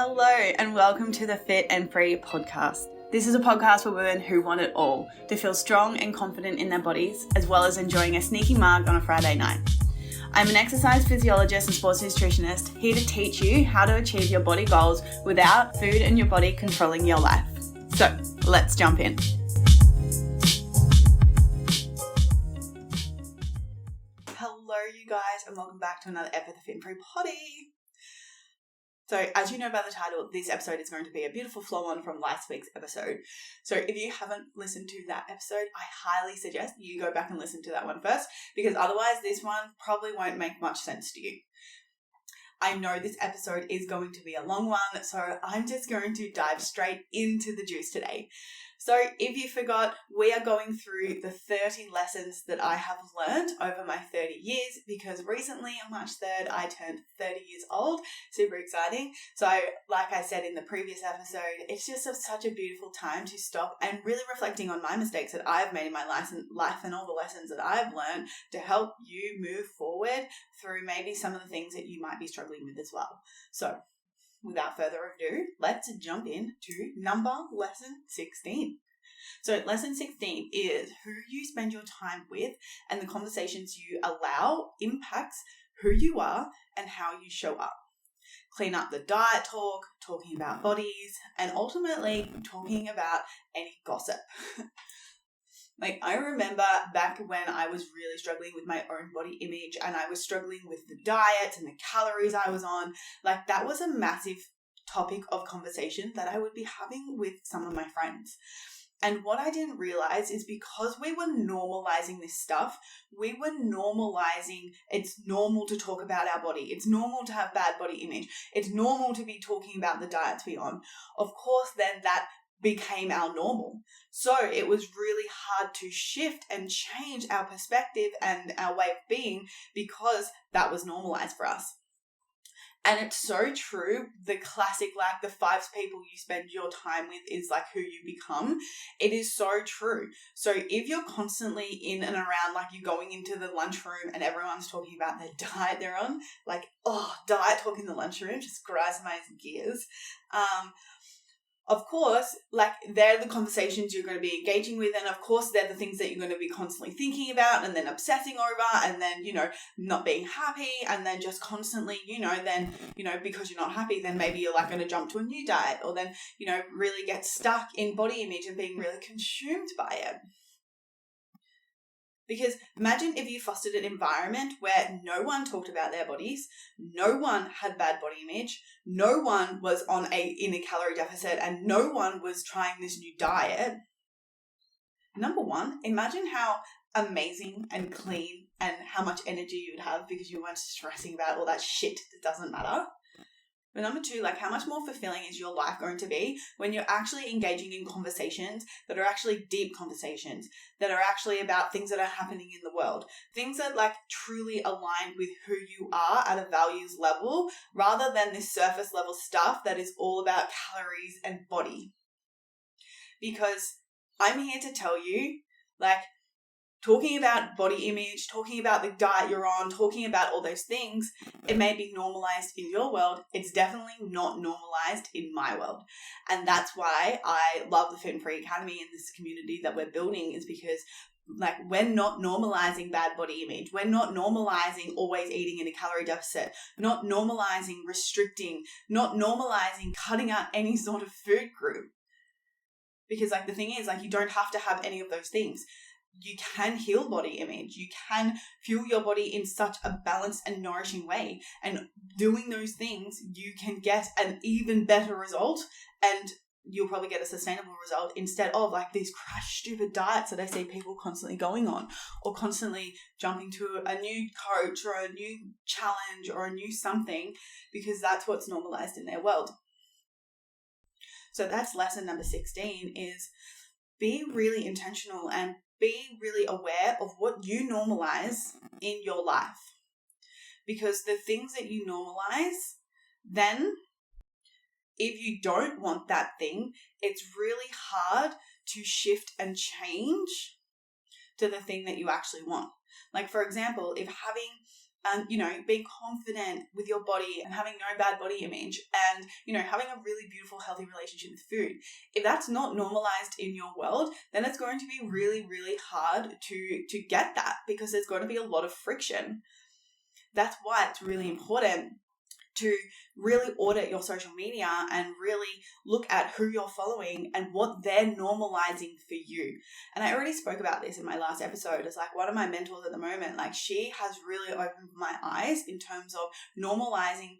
Hello and welcome to the Fit and Free podcast. This is a podcast for women who want it all, to feel strong and confident in their bodies, as well as enjoying a sneaky mug on a Friday night. I'm an exercise physiologist and sports nutritionist, here to teach you how to achieve your body goals without food and your body controlling your life. So let's jump in. Hello you guys and welcome back to another episode of the Fit and Free Potty. So as you know by the title, this episode is going to be a beautiful flow on from last week's episode. So if you haven't listened to that episode, I highly suggest you go back and listen to that one first, because otherwise this one probably won't make much sense to you. I know this episode is going to be a long one, so I'm just going to dive straight into the juice today. So if you forgot, we are going through the 30 lessons that I have learned over my 30 years, because recently on March 3rd, I turned 30 years old. Super exciting. So like I said in the previous episode, it's just such a beautiful time to stop and really reflecting on my mistakes that I've made in my life and all the lessons that I've learned to help you move forward through maybe some of the things that you might be struggling with as well. So without further ado, let's jump into lesson 16. So lesson 16 is who you spend your time with and the conversations you allow impacts who you are and how you show up. Clean up the diet talk, talking about bodies, and ultimately talking about any gossip. I remember back when I was really struggling with my own body image and I was struggling with the diet and the calories I was on, that was a massive topic of conversation that I would be having with some of my friends. And what I didn't realize is because we were normalizing this stuff, we were normalizing it's normal to talk about our body. It's normal to have bad body image. It's normal to be talking about the diets we're on. Of course, then that became our normal. So it was really hard to shift and change our perspective and our way of being because that was normalized for us. And it's so true. The classic, the 5 people you spend your time with is who you become. It is so true. So if you're constantly in and around, you're going into the lunchroom and everyone's talking about their diet they're on, diet talk in the lunchroom just grinds my gears. Of course, they're the conversations you're going to be engaging with. And of course, they're the things that you're going to be constantly thinking about and then obsessing over and then, not being happy. And then just constantly, because you're not happy, then maybe you're going to jump to a new diet or then, really get stuck in body image and being really consumed by it. Because imagine if you fostered an environment where no one talked about their bodies, no one had bad body image, no one was in a calorie deficit, and no one was trying this new diet. Number one, imagine how amazing and clean and how much energy you would have because you weren't stressing about all that shit that doesn't matter. But number two, how much more fulfilling is your life going to be when you're actually engaging in conversations that are actually deep conversations, that are actually about things that are happening in the world, things that truly align with who you are at a values level, rather than this surface level stuff that is all about calories and body. Because I'm here to tell you, talking about body image, talking about the diet you're on, talking about all those things, it may be normalized in your world. It's definitely not normalized in my world. And that's why I love the Fit and Free Academy and this community that we're building, is because we're not normalizing bad body image. We're not normalizing always eating in a calorie deficit, not normalizing restricting, not normalizing cutting out any sort of food group. Because the thing is, you don't have to have any of those things. You can heal body image. You can fuel your body in such a balanced and nourishing way. And doing those things, you can get an even better result, and you'll probably get a sustainable result instead of these crash stupid diets that I see people constantly going on, or constantly jumping to a new coach or a new challenge or a new something because that's what's normalized in their world. So that's lesson number 16, is be really intentional and be really aware of what you normalize in your life. Because the things that you normalize, then if you don't want that thing, it's really hard to shift and change to the thing that you actually want. For example, if having and, being confident with your body and having no bad body image and, having a really beautiful, healthy relationship with food. If that's not normalized in your world, then it's going to be really, really hard to get that, because there's going to be a lot of friction. That's why it's really important to really audit your social media and really look at who you're following and what they're normalizing for you. And I already spoke about this in my last episode. It's like one of my mentors at the moment, like she has really opened my eyes in terms of normalizing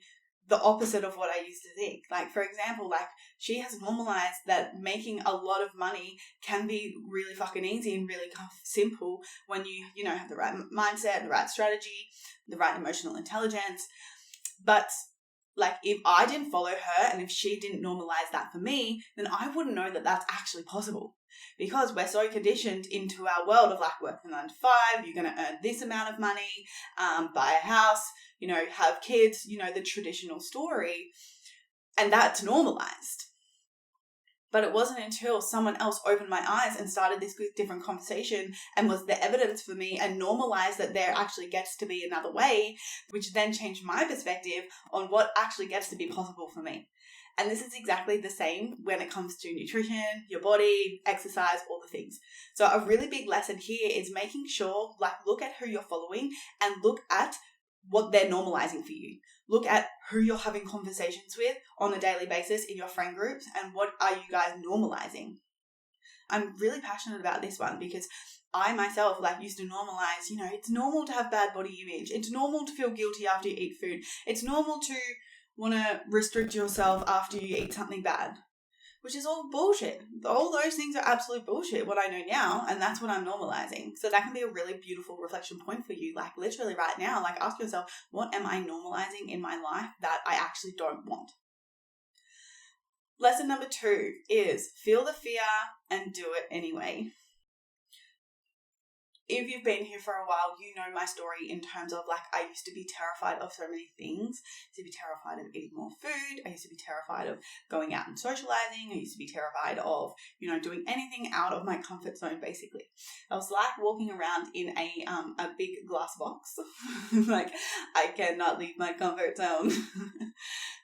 the opposite of what I used to think. Like, for example, like she has normalized that making a lot of money can be really fucking easy and really simple when you have the right mindset, the right strategy, the right emotional intelligence. But like, if I didn't follow her and if she didn't normalize that for me, then I wouldn't know that that's actually possible, because we're so conditioned into our world of like working 9 to 5, you're going to earn this amount of money, buy a house, have kids, the traditional story, and that's normalized. But it wasn't until someone else opened my eyes and started this different conversation and was the evidence for me and normalized that there actually gets to be another way, which then changed my perspective on what actually gets to be possible for me. And this is exactly the same when it comes to nutrition, your body, exercise, all the things. So a really big lesson here is making sure, like, look at who you're following and look at what they're normalizing for you. Look at who you're having conversations with on a daily basis in your friend groups and what are you guys normalizing. I'm really passionate about this one because I myself used to normalize, it's normal to have bad body image. It's normal to feel guilty after you eat food. It's normal to want to restrict yourself after you eat something bad, which is all bullshit. All those things are absolute bullshit, what I know now, and that's what I'm normalizing. So that can be a really beautiful reflection point for you, like literally right now, like ask yourself, what am I normalizing in my life that I actually don't want? Lesson number 2 is feel the fear and do it anyway. If you've been here for a while, you know my story in terms of I used to be terrified of so many things. I used to be terrified of eating more food. I used to be terrified of going out and socializing. I used to be terrified of, doing anything out of my comfort zone, basically. I was like walking around in a big glass box. I cannot leave my comfort zone.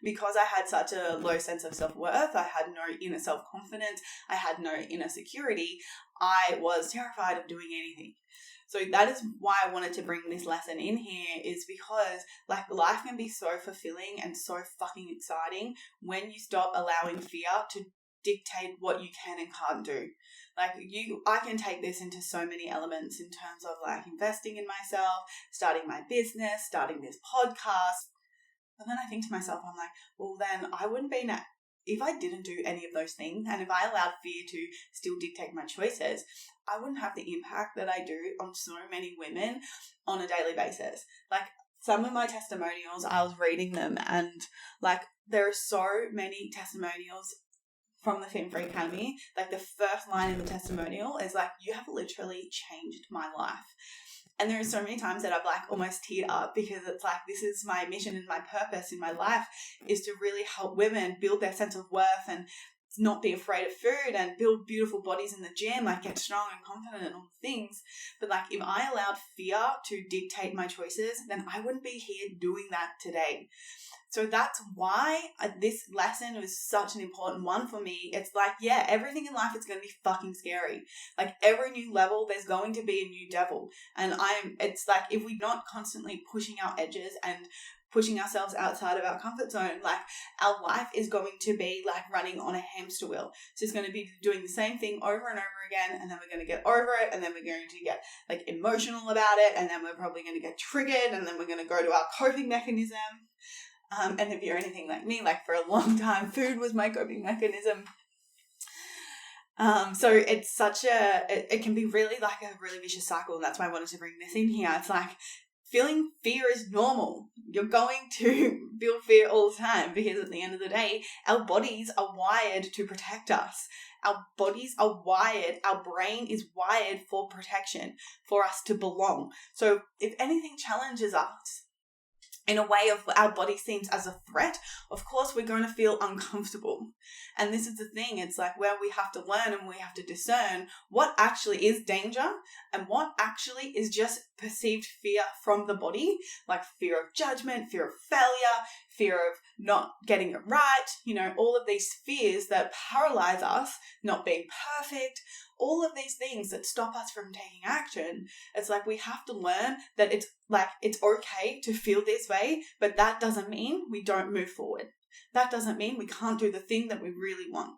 Because I had such a low sense of self-worth, I had no inner self-confidence, I had no inner security, I was terrified of doing anything. So that is why I wanted to bring this lesson in here, is because life can be so fulfilling and so fucking exciting when you stop allowing fear to dictate what you can and can't do. I can take this into so many elements in terms of investing in myself, starting my business, starting this podcast. But then I think to myself, I'm like, well, then I wouldn't be if I didn't do any of those things, and if I allowed fear to still dictate my choices, I wouldn't have the impact that I do on so many women on a daily basis. Some of my testimonials, I was reading them, and there are so many testimonials from the Fin Free Academy. The first line in the testimonial is you have literally changed my life. And there are so many times that I've almost teared up, because it's this is my mission and my purpose in my life, is to really help women build their sense of worth and not be afraid of food and build beautiful bodies in the gym, get strong and confident and all the things. But if I allowed fear to dictate my choices, then I wouldn't be here doing that today. So that's why this lesson was such an important one for me. It's everything in life is going to be fucking scary. Every new level, there's going to be a new devil. And it's if we're not constantly pushing our edges and pushing ourselves outside of our comfort zone, our life is going to be running on a hamster wheel. So it's going to be doing the same thing over and over again, and then we're going to get over it, and then we're going to get emotional about it, and then we're probably going to get triggered, and then we're going to go to our coping mechanism. And if you're anything like me, for a long time, food was my coping mechanism. So it's it can be really a really vicious cycle, and that's why I wanted to bring this in here. It's feeling fear is normal. You're going to feel fear all the time, because at the end of the day, our bodies are wired to protect us. Our bodies are wired, our brain is wired for protection, for us to belong. So if anything challenges us in a way of our body seems as a threat, of course we're going to feel uncomfortable. And this is the thing, it's where we have to learn and we have to discern what actually is danger and what actually is just perceived fear from the body, like fear of judgment, fear of failure, fear of not getting it right, all of these fears that paralyze us, not being perfect, all of these things that stop us from taking action. It's like we have to learn that it's okay to feel this way, but that doesn't mean we don't move forward. That doesn't mean we can't do the thing that we really want.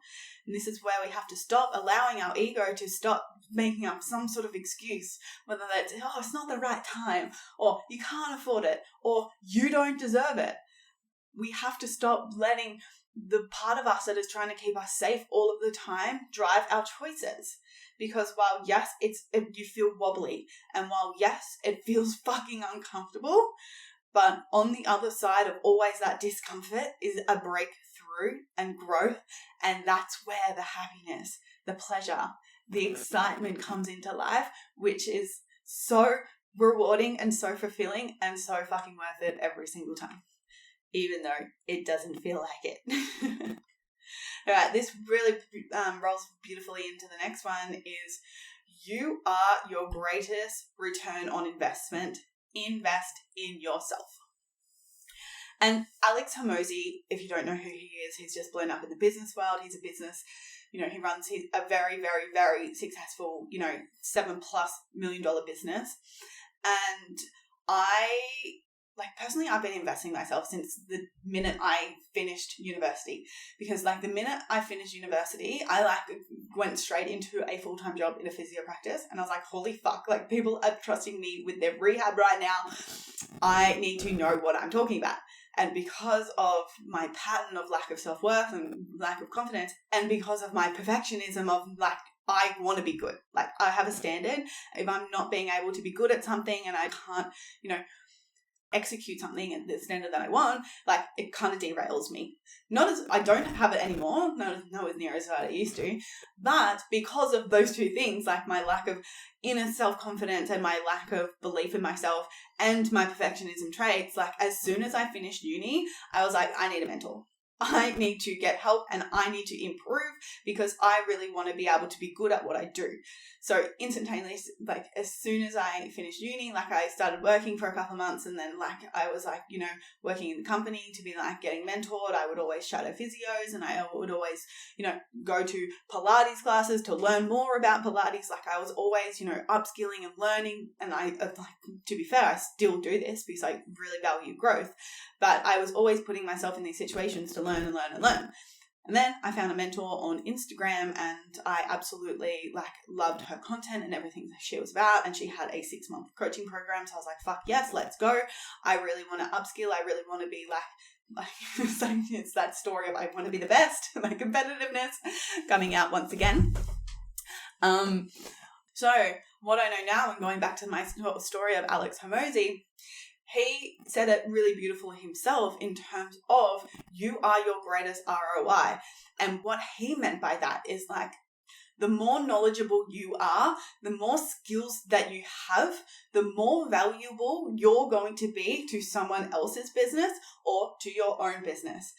And this is where we have to stop allowing our ego to stop making up some sort of excuse, whether that's, it's not the right time, or you can't afford it, or you don't deserve it. We have to stop letting the part of us that is trying to keep us safe all of the time drive our choices. Because while, yes, you feel wobbly, and while, yes, it feels fucking uncomfortable, but on the other side of always that discomfort is a breakthrough and growth, and that's where the happiness, the pleasure, the excitement comes into life, which is so rewarding and so fulfilling and so fucking worth it every single time, even though it doesn't feel like it. All right, this really rolls beautifully into the next one is you are your greatest return on investment. Invest in yourself. And Alex Hormozi, if you don't know who he is, he's just blown up in the business world. He's a business, he runs a very, very, very successful, $7+ million business. And personally, I've been investing myself since the minute I finished university, because the minute I finished university, I went straight into a full-time job in a physio practice, and I was like, holy fuck, people are trusting me with their rehab right now. I need to know what I'm talking about. And because of my pattern of lack of self-worth and lack of confidence, and because of my perfectionism of I want to be good. I have a standard. If I'm not being able to be good at something and I can't, execute something at the standard that I want, it kind of derails me. I don't have it anymore, not as near as I used to, but because of those two things, my lack of inner self-confidence and my lack of belief in myself and my perfectionism traits, as soon as I finished uni, I was I need a mentor. I need to get help and I need to improve because I really want to be able to be good at what I do. So instantaneously, as soon as I finished uni, I started working for a couple of months, and then I was working in the company to be getting mentored. I would always shadow physios, and I would always, go to Pilates classes to learn more about Pilates. I was always, upskilling and learning. And to be fair, I still do this because I really value growth, but I was always putting myself in these situations to learn and learn and learn. And then I found a mentor on Instagram, and I absolutely loved her content and everything that she was about. And she had a 6-month coaching program. So I was like, fuck yes, let's go. I really want to upskill. I really want to be it's that story of I want to be the best, my competitiveness coming out once again. So what I know now, and going back to my story of Alex Hormozi, he said it really beautifully himself in terms of you are your greatest ROI. And what he meant by that is the more knowledgeable you are, the more skills that you have, the more valuable you're going to be to someone else's business or to your own business.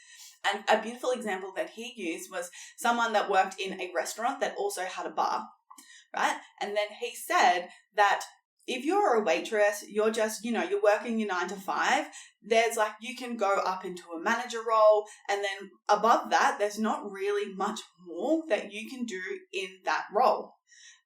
And a beautiful example that he used was someone that worked in a restaurant that also had a bar, right? And then he said that if you're a waitress, you're just, you're working your 9 to 5, there's you can go up into a manager role, and then above that, there's not really much more that you can do in that role.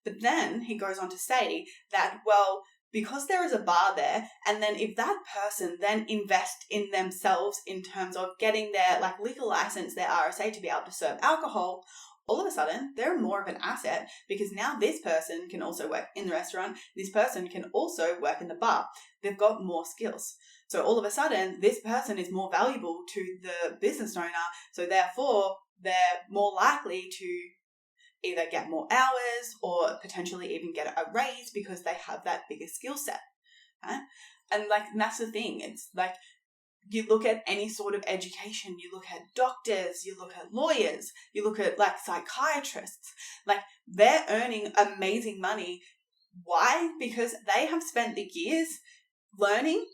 But then he goes on to say that, well, because there is a bar there, and then if that person then invests in themselves in terms of getting their liquor license, their RSA to be able to serve alcohol, all of a sudden, they're more of an asset because now this person can also work in the restaurant. This person can also work in the bar. They've got more skills. So all of a sudden, this person is more valuable to the business owner. So therefore, they're more likely to either get more hours or potentially even get a raise because they have that bigger skill set. Right? And that's the thing. It's you look at any sort of education, you look at doctors, you look at lawyers, you look at psychiatrists, they're earning amazing money. Why? Because they have spent the years learning,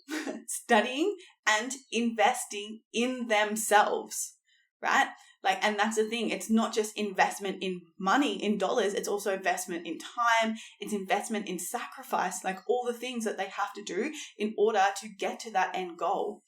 studying, and investing in themselves, right? Like, and that's the thing. It's not just investment in money, in dollars. It's also investment in time. It's investment in sacrifice, like all the things that they have to do in order to get to that end goal.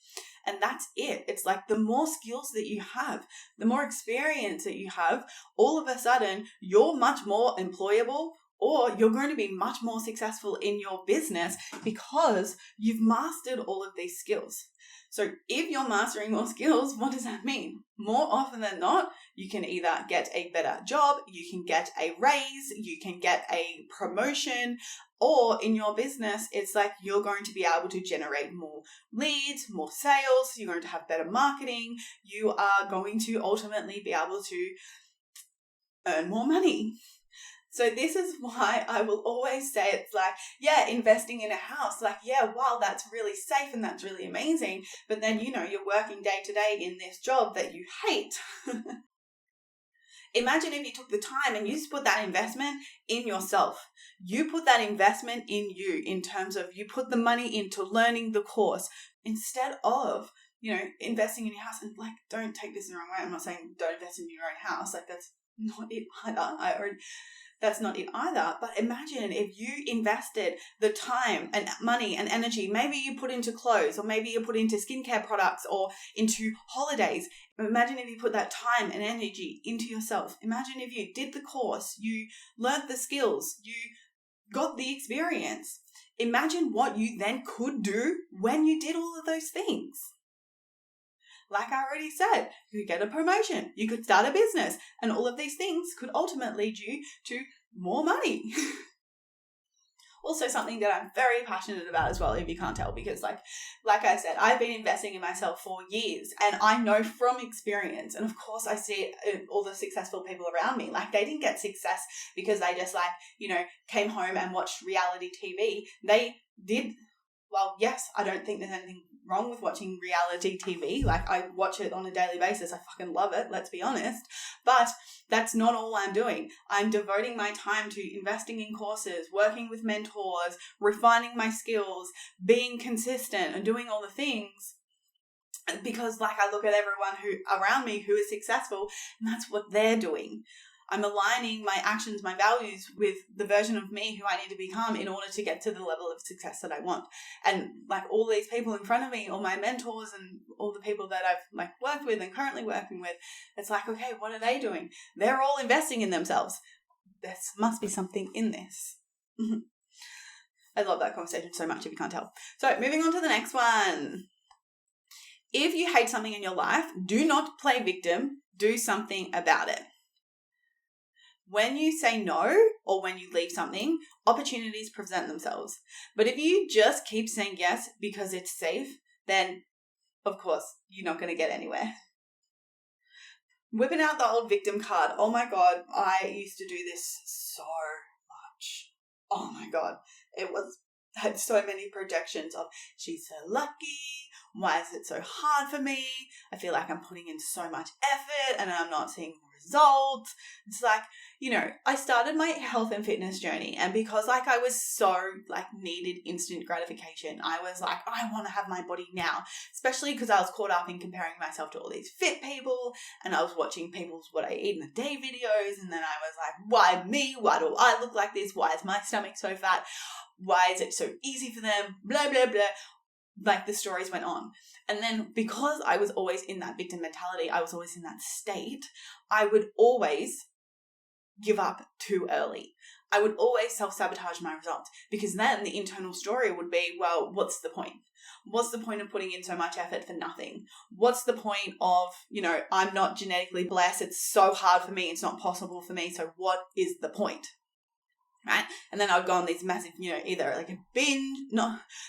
And that's it. It's like the more skills that you have, the more experience that you have, all of a sudden you're much more employable, or you're going to be much more successful in your business because you've mastered all of these skills. So if you're mastering more skills, what does that mean? More often than not, you can either get a better job, you can get a raise, you can get a promotion, or in your business, it's like you're going to be able to generate more leads, more sales, you're going to have better marketing, you are going to ultimately be able to earn more money. So this is why I will always say it's like, yeah, investing in a house, like, yeah, wow, that's really safe and that's really amazing. But then, you know, you're working day to day in this job that you hate. Imagine if you took the time and you just put that investment in yourself. You put that investment in you in terms of you put the money into learning the course instead of, you know, investing in your house. And like, don't take this the wrong way. I'm not saying don't invest in your own house. Like, that's not it either. That's not it either. But imagine if you invested the time and money and energy, maybe you put into clothes, or maybe you put into skincare products or into holidays. Imagine if you put that time and energy into yourself. Imagine if you did the course, you learned the skills, you got the experience. Imagine what you then could do when you did all of those things. Like I already said, you could get a promotion, you could start a business, and all of these things could ultimately lead you to more money. Also something that I'm very passionate about as well, if you can't tell, because like I said, I've been investing in myself for years, and I know from experience, and of course I see all the successful people around me, like they didn't get success because they just like, you know, came home and watched reality TV. They did, well, yes, I don't think there's anything wrong with watching reality TV. Like, I watch it on a daily basis. I fucking love it, let's be honest. But that's not all I'm doing. I'm devoting my time to investing in courses, working with mentors, refining my skills, being consistent, and doing all the things. Because, like, I look at everyone who around me who is successful, and that's what they're doing. I'm aligning my actions, my values with the version of me who I need to become in order to get to the level of success that I want. And like all these people in front of me, all my mentors and all the people that I've like worked with and currently working with, it's like, okay, what are they doing? They're all investing in themselves. There must be something in this. I love that conversation so much, if you can't tell. So moving on to the next one. If you hate something in your life, do not play victim. Do something about it. When you say no, or when you leave something, opportunities present themselves. But if you just keep saying yes because it's safe, then of course you're not going to get anywhere. Whipping out the old victim card. Oh my God, I used to do this so much. Oh my God, had so many projections of, she's so lucky, why is it so hard for me? I feel like I'm putting in so much effort and I'm not seeing results. It's like, you know, I started my health and fitness journey, and because like I was so like needed instant gratification, I was like, I want to have my body now, especially because I was caught up in comparing myself to all these fit people, and I was watching people's what I eat in a day videos, and then I was like, why me? Why do I look like this? Why is my stomach so fat? Why is it so easy for them? Blah, blah, blah. Like the stories went on. And then because I was always in that victim mentality, I was always in that state, I would always give up too early. I would always self-sabotage my results, because then the internal story would be, well, what's the point? What's the point of putting in so much effort for nothing? What's the point of, you know, I'm not genetically blessed. It's so hard for me. It's not possible for me. So what is the point? Right? And then I would go on these massive, you know, either like a binge,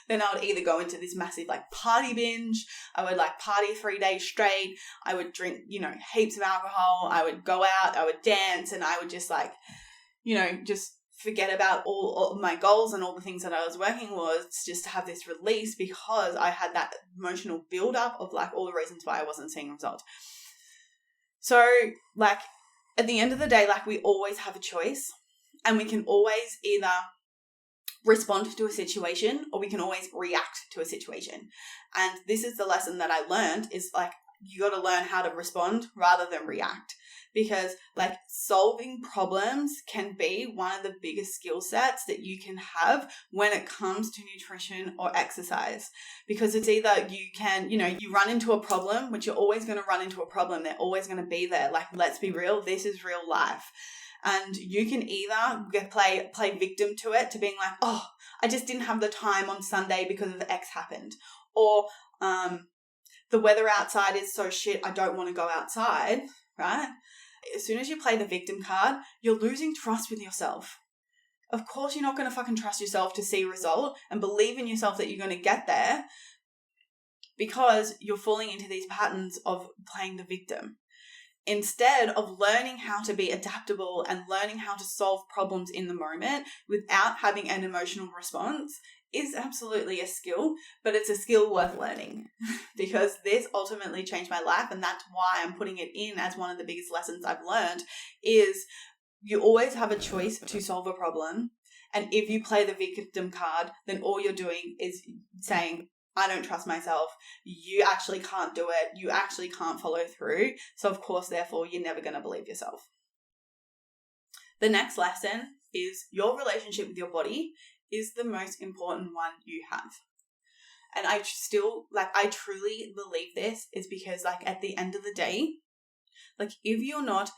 then I would either go into this massive like party binge. I would like party 3 days straight. I would drink, you know, heaps of alcohol. I would go out, I would dance, and I would just like, you know, just forget about all of my goals and all the things that I was working towards, just to have this release, because I had that emotional build-up of like all the reasons why I wasn't seeing results. So like at the end of the day, like we always have a choice. And we can always either respond to a situation, or we can always react to a situation. And this is the lesson that I learned, is like you got to learn how to respond rather than react. Because like solving problems can be one of the biggest skill sets that you can have when it comes to nutrition or exercise. Because it's either you can, you run into a problem, which you're always going to run into a problem. They're always going to be there. Like, let's be real. This is real life. And you can either play victim to it, to being like, oh, I just didn't have the time on Sunday because of X happened. Or the weather outside is so shit, I don't want to go outside, right? As soon as you play the victim card, you're losing trust with yourself. Of course, you're not going to fucking trust yourself to see a result and believe in yourself that you're going to get there, because you're falling into these patterns of playing the victim. Instead of learning how to be adaptable and learning how to solve problems in the moment without having an emotional response is absolutely a skill, but it's a skill worth learning because this ultimately changed my life. And that's why I'm putting it in as one of the biggest lessons I've learned is you always have a choice to solve a problem. And if you play the victim card, then all you're doing is saying, I don't trust myself. You actually can't do it. You actually can't follow through. So of course, therefore, you're never going to believe yourself. The next lesson is your relationship with your body is the most important one you have. And I truly believe this is because at the end of the day, if you're not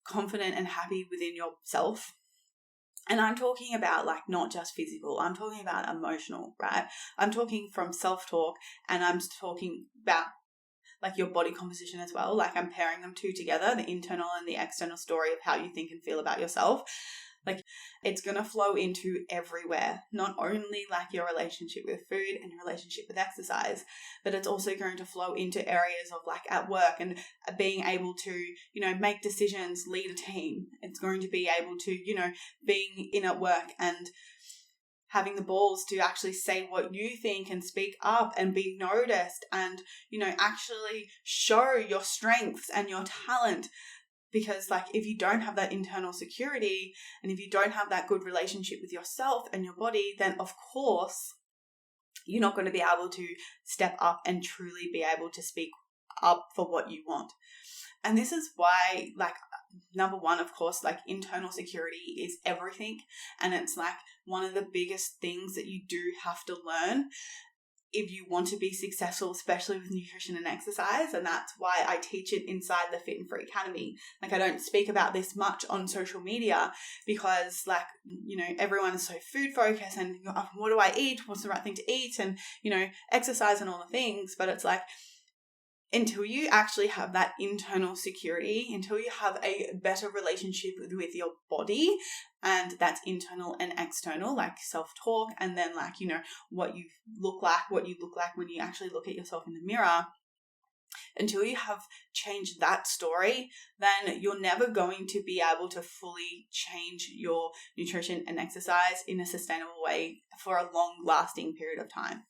confident and happy within yourself, and I'm talking about not just physical, I'm talking about emotional, right? I'm talking from self-talk, and I'm talking about your body composition as well. I'm pairing them two together, the internal and the external story of how you think and feel about yourself. It's going to flow into everywhere, not only your relationship with food and your relationship with exercise, but it's also going to flow into areas of at work and being able to, make decisions, lead a team. It's going to be able to, being in at work and having the balls to actually say what you think and speak up and be noticed and, actually show your strengths and your talent. Because if you don't have that internal security and if you don't have that good relationship with yourself and your body, then of course you're not going to be able to step up and truly be able to speak up for what you want. And this is why, number one, of course, internal security is everything. And it's one of the biggest things that you do have to learn if you want to be successful, especially with nutrition and exercise. And that's why I teach it inside the Fit and Free Academy. I don't speak about this much on social media because everyone is so food focused and what do I eat? What's the right thing to eat? And, exercise and all the things. But it's until you actually have that internal security, until you have a better relationship with your body, and that's internal and external, self-talk, and then what you look like when you actually look at yourself in the mirror, until you have changed that story, then you're never going to be able to fully change your nutrition and exercise in a sustainable way for a long-lasting period of time.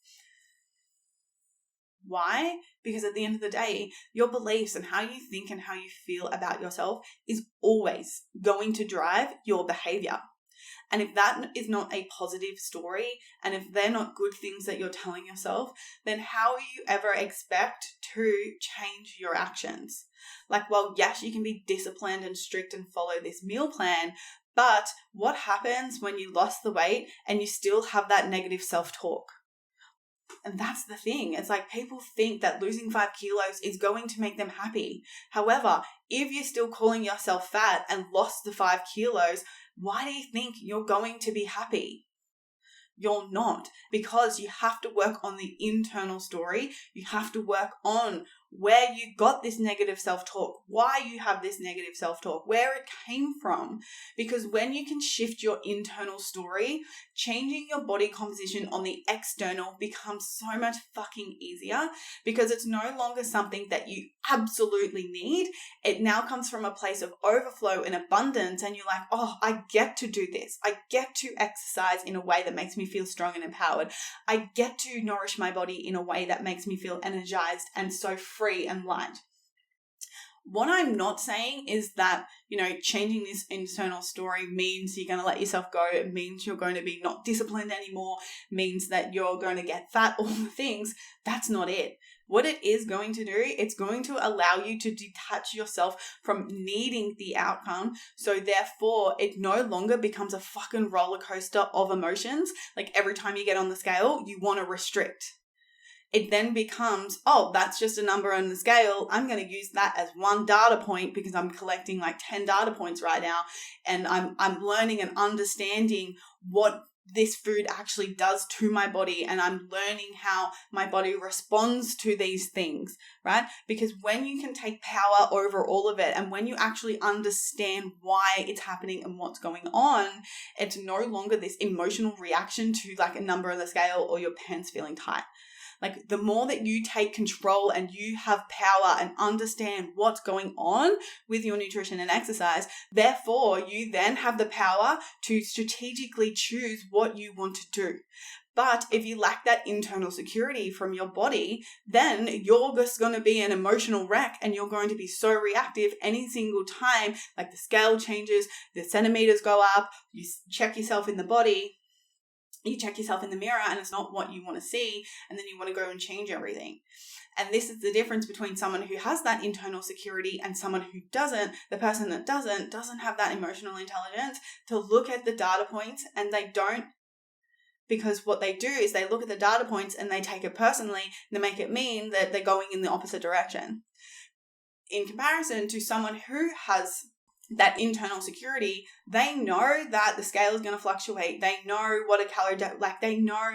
Why? Because at the end of the day, your beliefs and how you think and how you feel about yourself is always going to drive your behavior. And if that is not a positive story, and if they're not good things that you're telling yourself, then how will you ever expect to change your actions? Yes, you can be disciplined and strict and follow this meal plan, but what happens when you lost the weight and you still have that negative self-talk? And that's the thing. It's people think that losing 5 kilos is going to make them happy. However, if you're still calling yourself fat and lost the 5 kilos, why do you think you're going to be happy? You're not, because you have to work on the internal story. You have to work on where you got this negative self-talk, why you have this negative self-talk, where it came from. Because when you can shift your internal story, changing your body composition on the external becomes so much fucking easier, because it's no longer something that you absolutely need. It now comes from a place of overflow and abundance, and you're like, oh, I get to do this. I get to exercise in a way that makes me feel strong and empowered. I get to nourish my body in a way that makes me feel energized and so free and light. What I'm not saying is that, changing this internal story means you're going to let yourself go. It means you're going to be not disciplined anymore, means that you're going to get fat, all the things. That's not it. what it is going to do, it's going to allow you to detach yourself from needing the outcome. So therefore, it no longer becomes a fucking roller coaster of emotions. Like every time you get on the scale, you want to restrict. It then becomes, oh, that's just a number on the scale. I'm going to use that as one data point because I'm collecting like 10 data points right now. And I'm learning and understanding what this food actually does to my body, and I'm learning how my body responds to these things, right? Because when you can take power over all of it, and when you actually understand why it's happening and what's going on, it's no longer this emotional reaction to like a number on the scale or your pants feeling tight. Like the more that you take control and you have power and understand what's going on with your nutrition and exercise, therefore you then have the power to strategically choose what you want to do. But if you lack that internal security from your body, then you're just going to be an emotional wreck, and you're going to be so reactive any single time, like the scale changes, the centimeters go up, you check yourself in the body, you check yourself in the mirror and it's not what you want to see, and then you want to go and change everything. And this is the difference between someone who has that internal security and someone who doesn't. The person that doesn't have that emotional intelligence to look at the data points, and they don't, because what they do is they look at the data points and they take it personally and they make it mean that they're going in the opposite direction. In comparison to someone who has that internal security, they know that the scale is going to fluctuate. They know what a calorie, they know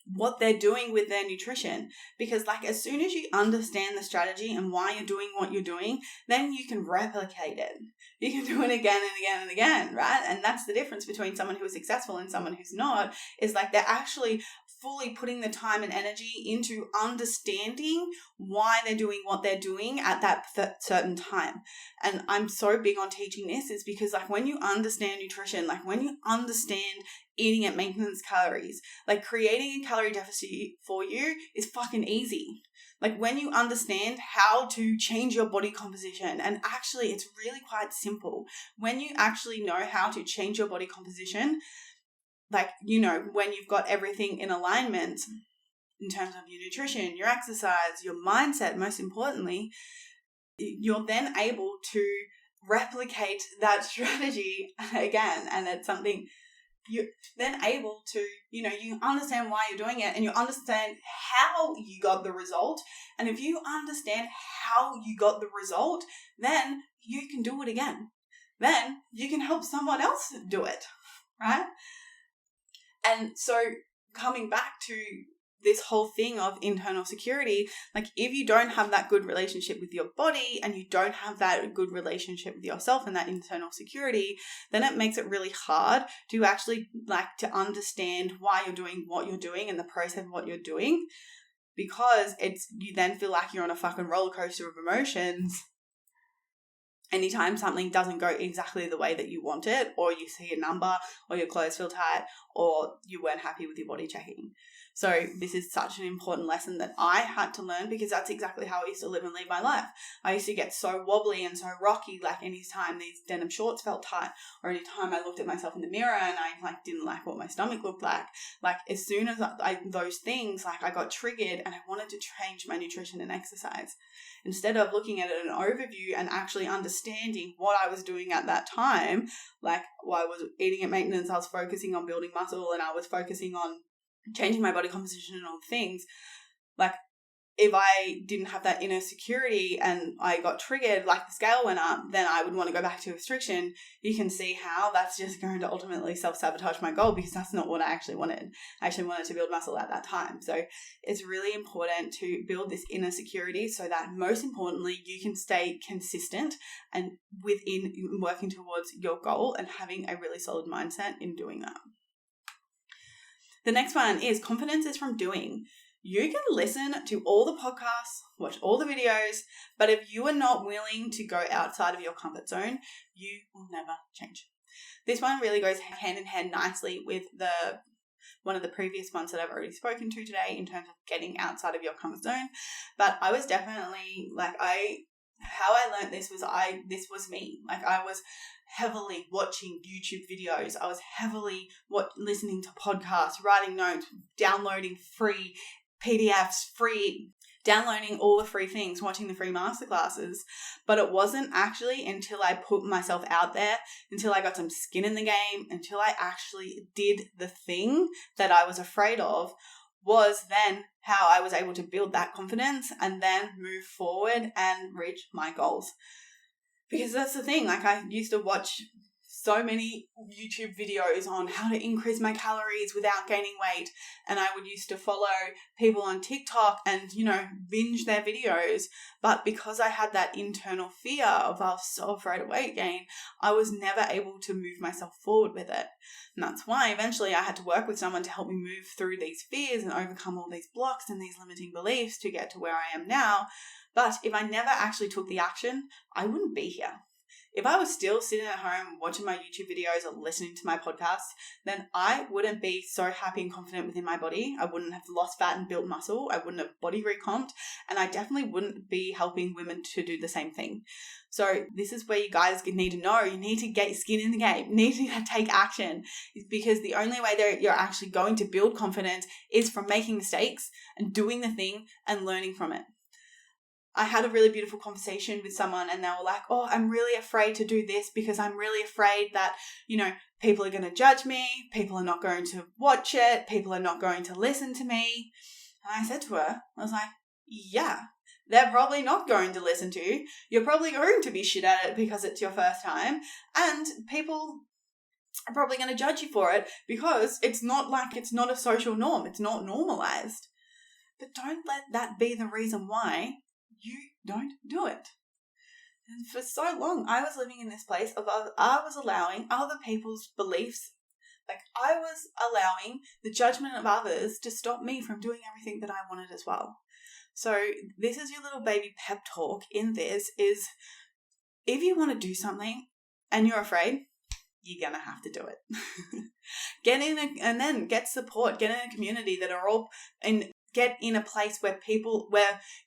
what they're doing with their nutrition, because like as soon as you understand the strategy and why you're doing what you're doing, then you can replicate it. You can do it again and again and again, right? And that's the difference between someone who is successful and someone who's not, is like they're actually fully putting the time and energy into understanding why they're doing what they're doing at that certain time. And I'm so big on teaching this is because like when you understand nutrition, like when you understand eating at maintenance calories, like creating a calorie deficit for you is fucking easy. Like when you understand how to change your body composition, and actually it's really quite simple. When you actually know how to change your body composition, like, you know, when you've got everything in alignment in terms of your nutrition, your exercise, your mindset, most importantly, you're then able to replicate that strategy again. And it's something you're then able to, you know, you understand why you're doing it and you understand how you got the result. And if you understand how you got the result, then you can do it again. Then you can help someone else do it, right? And so coming back to this whole thing of internal security, like if you don't have that good relationship with your body and you don't have that good relationship with yourself and that internal security, then it makes it really hard to actually like to understand why you're doing what you're doing and the process of what you're doing, because you then feel like you're on a fucking roller coaster of emotions anytime something doesn't go exactly the way that you want it, or you see a number, or your clothes feel tight, or you weren't happy with your body checking. So this is such an important lesson that I had to learn, because that's exactly how I used to live and lead my life. I used to get so wobbly and so rocky, like anytime these denim shorts felt tight, or anytime I looked at myself in the mirror and I like didn't like what my stomach looked like as soon as those things, like I got triggered and I wanted to change my nutrition and exercise. Instead of looking at it an overview and actually understanding what I was doing at that time, like while I was eating at maintenance, I was focusing on building muscle and I was focusing on changing my body composition and all things. Like if I didn't have that inner security and I got triggered, like the scale went up, then I would want to go back to restriction. You can see how that's just going to ultimately self-sabotage my goal, because that's not what I actually wanted. I actually wanted to build muscle at that time. So it's really important to build this inner security so that, most importantly, you can stay consistent and within working towards your goal and having a really solid mindset in doing that. The next one is confidence is from doing. You can listen to all the podcasts, watch all the videos, but if you are not willing to go outside of your comfort zone, you will never change. This one really goes hand in hand nicely with one of the previous ones that I've already spoken to today in terms of getting outside of your comfort zone. But I was definitely how I learned this was me. Like I was heavily watching YouTube videos. I was heavily listening to podcasts, writing notes, downloading free PDFs, free downloading all the free things, watching the free masterclasses. But it wasn't actually until I put myself out there, until I got some skin in the game, until I actually did the thing that I was afraid of, was then how I was able to build that confidence and then move forward and reach my goals. Because that's the thing, like I used to watch so many YouTube videos on how to increase my calories without gaining weight. And I would used to follow people on TikTok and, binge their videos. But because I had that internal fear of I was so afraid of weight gain, I was never able to move myself forward with it. And that's why eventually I had to work with someone to help me move through these fears and overcome all these blocks and these limiting beliefs to get to where I am now. But if I never actually took the action, I wouldn't be here. If I was still sitting at home watching my YouTube videos or listening to my podcasts, then I wouldn't be so happy and confident within my body. I wouldn't have lost fat and built muscle. I wouldn't have body recomped. And I definitely wouldn't be helping women to do the same thing. So this is where you guys need to know. You need to get skin in the game. You need to take action. Because the only way that you're actually going to build confidence is from making mistakes and doing the thing and learning from it. I had a really beautiful conversation with someone and they were like, oh, I'm really afraid to do this because I'm really afraid that, people are going to judge me. People are not going to watch it. People are not going to listen to me. And I said to her, I was like, yeah, they're probably not going to listen to you. You're probably going to be shit at it because it's your first time. And people are probably going to judge you for it because it's not a social norm. It's not normalized. But don't let that be the reason why you don't do it. And for so long, I was living in this place of I was allowing other people's beliefs, like I was allowing the judgment of others to stop me from doing everything that I wanted as well. So this is your little baby pep talk in this is, if you want to do something and you're afraid, you're going to have to do it. And then get support, get in a community that are all get in a place where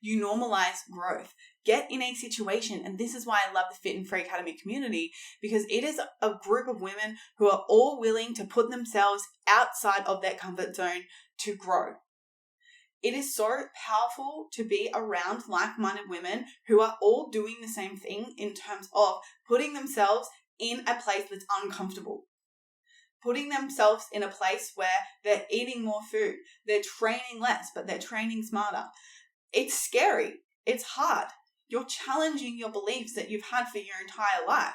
you normalize growth. Get in a situation, and this is why I love the Fit and Free Academy community, because it is a group of women who are all willing to put themselves outside of their comfort zone to grow. It is so powerful to be around like-minded women who are all doing the same thing in terms of putting themselves in a place that's uncomfortable. Putting themselves in a place where they're eating more food, they're training less, but they're training smarter. It's scary. It's hard. You're challenging your beliefs that you've had for your entire life.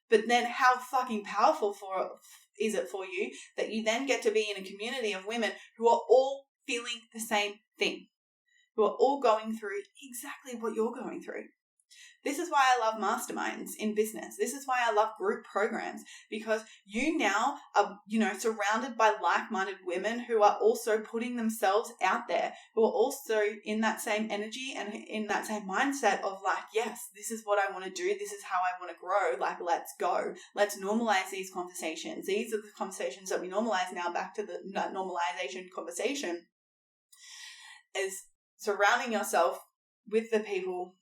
But then how fucking powerful is it for you that you then get to be in a community of women who are all feeling the same thing, who are all going through exactly what you're going through. This is why I love masterminds in business. This is why I love group programs, because you now are, surrounded by like-minded women who are also putting themselves out there, who are also in that same energy and in that same mindset of like, yes, this is what I want to do. This is how I want to grow. Like, let's go. Let's normalize these conversations. These are the conversations that we normalize now. Back to the normalization conversation is surrounding yourself with the people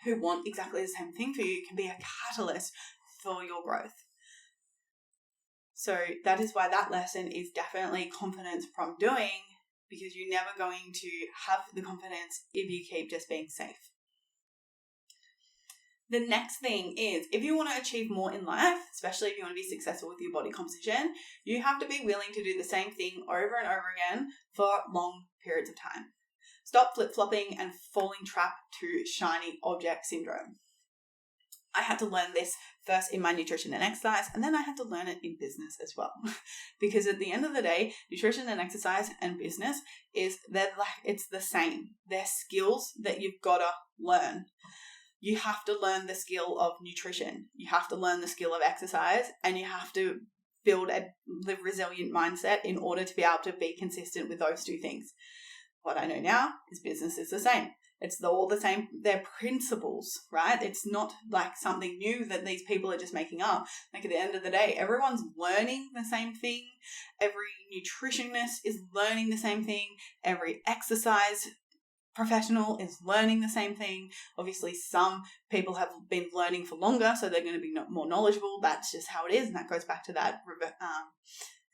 who want exactly the same thing for you can be a catalyst for your growth. So that is why that lesson is definitely confidence from doing, because you're never going to have the confidence if you keep just being safe. The next thing is, if you want to achieve more in life, especially if you want to be successful with your body composition, you have to be willing to do the same thing over and over again for long periods of time. Stop flip-flopping and falling trap to shiny object syndrome. I had to learn this first in my nutrition and exercise, and then I had to learn it in business as well. Because at the end of the day, nutrition and exercise and business it's the same. They're skills that you've got to learn. You have to learn the skill of nutrition. You have to learn the skill of exercise, and you have to build a resilient mindset in order to be able to be consistent with those two things. What I know now is business is the same. It's all the same. They're principles, right? It's not like something new that these people are just making up. Like at the end of the day, everyone's learning the same thing. Every nutritionist is learning the same thing. Every exercise professional is learning the same thing. Obviously, some people have been learning for longer, so they're going to be more knowledgeable. That's just how it is. And that goes back to that,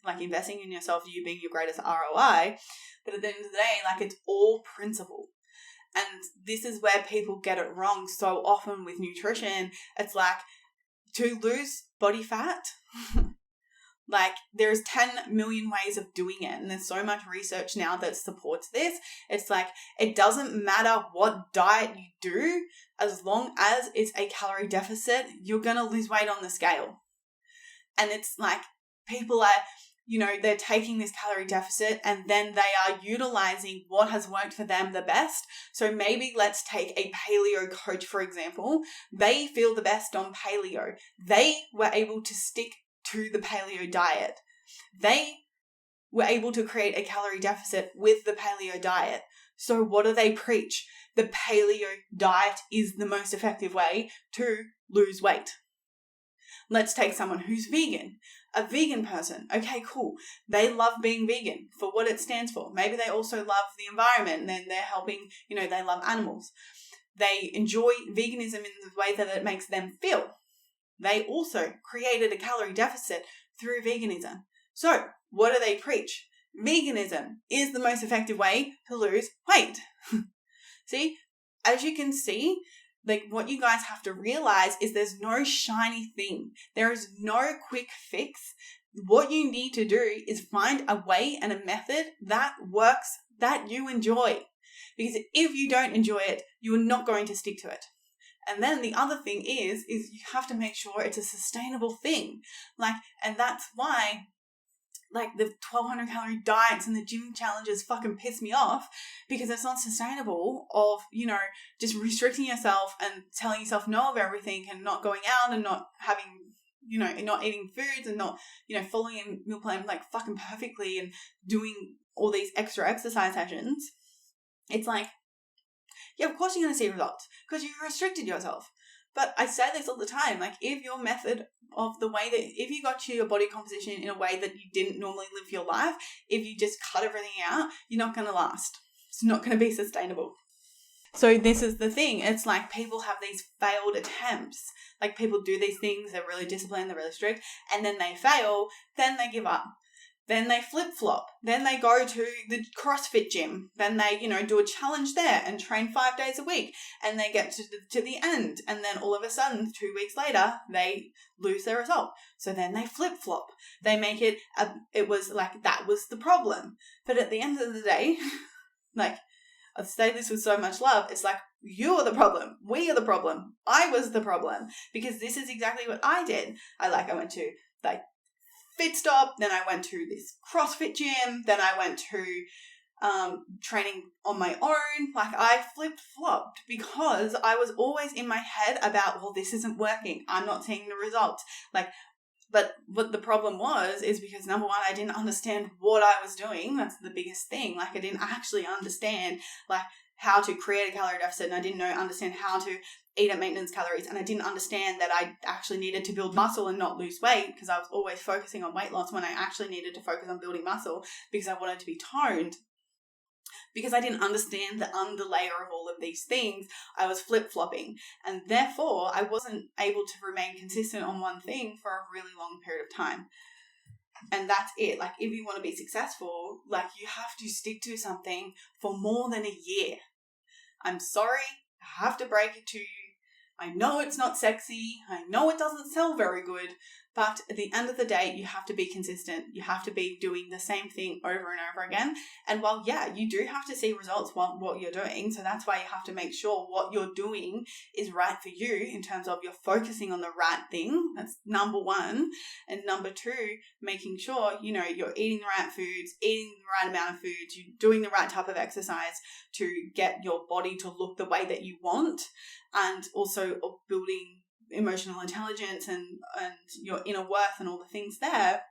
like investing in yourself, you being your greatest ROI. But at the end of the day, like, it's all principle. And this is where people get it wrong so often with nutrition. It's like, to lose body fat, like there's 10 million ways of doing it. And there's so much research now that supports this. It's like, it doesn't matter what diet you do, as long as it's a calorie deficit, you're going to lose weight on the scale. And it's like, people are, they're taking this calorie deficit and then they are utilizing what has worked for them the best. So maybe let's take a paleo coach, for example. They feel the best on paleo. They were able to stick to the paleo diet. They were able to create a calorie deficit with the paleo diet. So what do they preach? The paleo diet is the most effective way to lose weight. Let's take someone who's vegan. A vegan person. Okay, cool. They love being vegan for what it stands for. Maybe they also love the environment and then they're helping, they love animals. They enjoy veganism in the way that it makes them feel. They also created a calorie deficit through veganism. So what do they preach? Veganism is the most effective way to lose weight. See, as you can see, like what you guys have to realize is there's no shiny thing. There is no quick fix. What you need to do is find a way and a method that works, that you enjoy. Because if you don't enjoy it, you are not going to stick to it. And then the other thing is you have to make sure it's a sustainable thing. And that's why, the 1,200 calorie diets and the gym challenges fucking piss me off, because it's not sustainable of, just restricting yourself and telling yourself no of everything and not going out and not having, and not eating foods and not, following a meal plan fucking perfectly and doing all these extra exercise sessions. It's like, yeah, of course you're going to see results because you've restricted yourself. But I say this all the time, if your method of the way that, if you got to your body composition in a way that you didn't normally live your life, if you just cut everything out, you're not going to last. It's not going to be sustainable. So this is the thing. It's like people have these failed attempts. People do these things, they're really disciplined, they're really strict, and then they fail, then they give up. Then they flip-flop. Then they go to the CrossFit gym. Then they, do a challenge there and train 5 days a week. And they get to the end. And then all of a sudden, 2 weeks later, they lose their result. So then they flip-flop. They make it, it was that was the problem. But at the end of the day, I say this with so much love, it's you're the problem. We are the problem. I was the problem. Because this is exactly what I did. I went to, FitStop, then I went to this CrossFit gym, then I went to training on my own. I flip-flopped because I was always in my head about, well, this isn't working. I'm not seeing the results. But what the problem is because number one, I didn't understand what I was doing. That's the biggest thing. I didn't actually understand how to create a calorie deficit, and I didn't understand how to eat at maintenance calories, and I didn't understand that I actually needed to build muscle and not lose weight, because I was always focusing on weight loss when I actually needed to focus on building muscle because I wanted to be toned. Because I didn't understand the underlayer of all of these things, I was flip-flopping, and therefore I wasn't able to remain consistent on one thing for a really long period of time. And that's it. If you want to be successful, you have to stick to something for more than a year. I'm sorry, I have to break it to you. I know it's not sexy. I know it doesn't sell very good. But at the end of the day, you have to be consistent. You have to be doing the same thing over and over again. And while, yeah, you do have to see results while what you're doing. So that's why you have to make sure what you're doing is right for you in terms of you're focusing on the right thing. That's number one. And number two, making sure, you're eating the right foods, eating the right amount of foods, you're doing the right type of exercise to get your body to look the way that you want, and also building emotional intelligence and your inner worth and all the things there.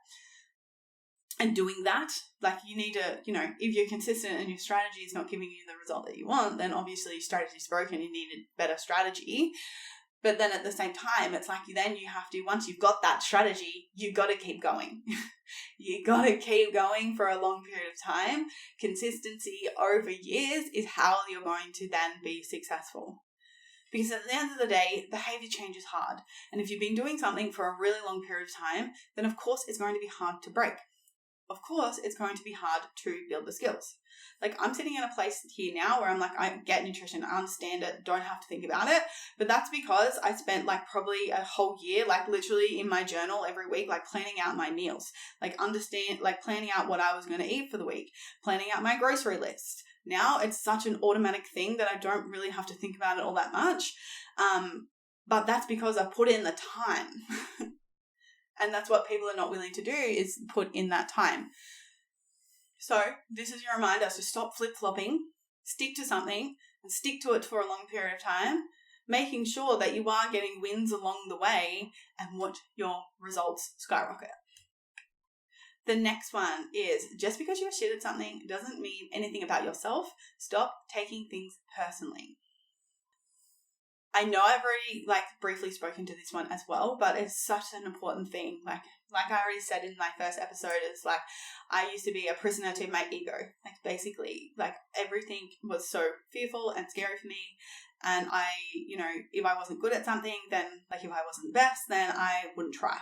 And doing that, you need to, if you're consistent and your strategy is not giving you the result that you want, then obviously your strategy is broken. You need a better strategy. But then at the same time, it's then you have to, once you've got that strategy, you got to keep going. You got to keep going for a long period of time. Consistency over years is how you're going to then be successful. Because at the end of the day, behavior change is hard. And if you've been doing something for a really long period of time, then of course it's going to be hard to break. of course, it's going to be hard to build the skills. Like, I'm sitting in a place here now where I'm like, I get nutrition, I understand it, don't have to think about it. But that's because I spent like probably a whole year, like literally in my journal every week, like planning out my meals, like planning out what I was going to eat for the week, planning out my grocery list. Now it's such an automatic thing that I don't really have to think about it all that much. But that's because I put in the time. And that's what people are not willing to do, is put in that time. So this is your reminder to stop flip-flopping, stick to something, and stick to it for a long period of time, making sure that you are getting wins along the way and watch your results skyrocket. The next one is, just because you're shit at something doesn't mean anything about yourself. Stop taking things personally. I know I've already briefly spoken to this one as well, but it's such an important thing. Like I already said in my first episode, it's like I used to be a prisoner to my ego. Basically, everything was so fearful and scary for me. And I, if I wasn't good at something, then if I wasn't the best, then I wouldn't try.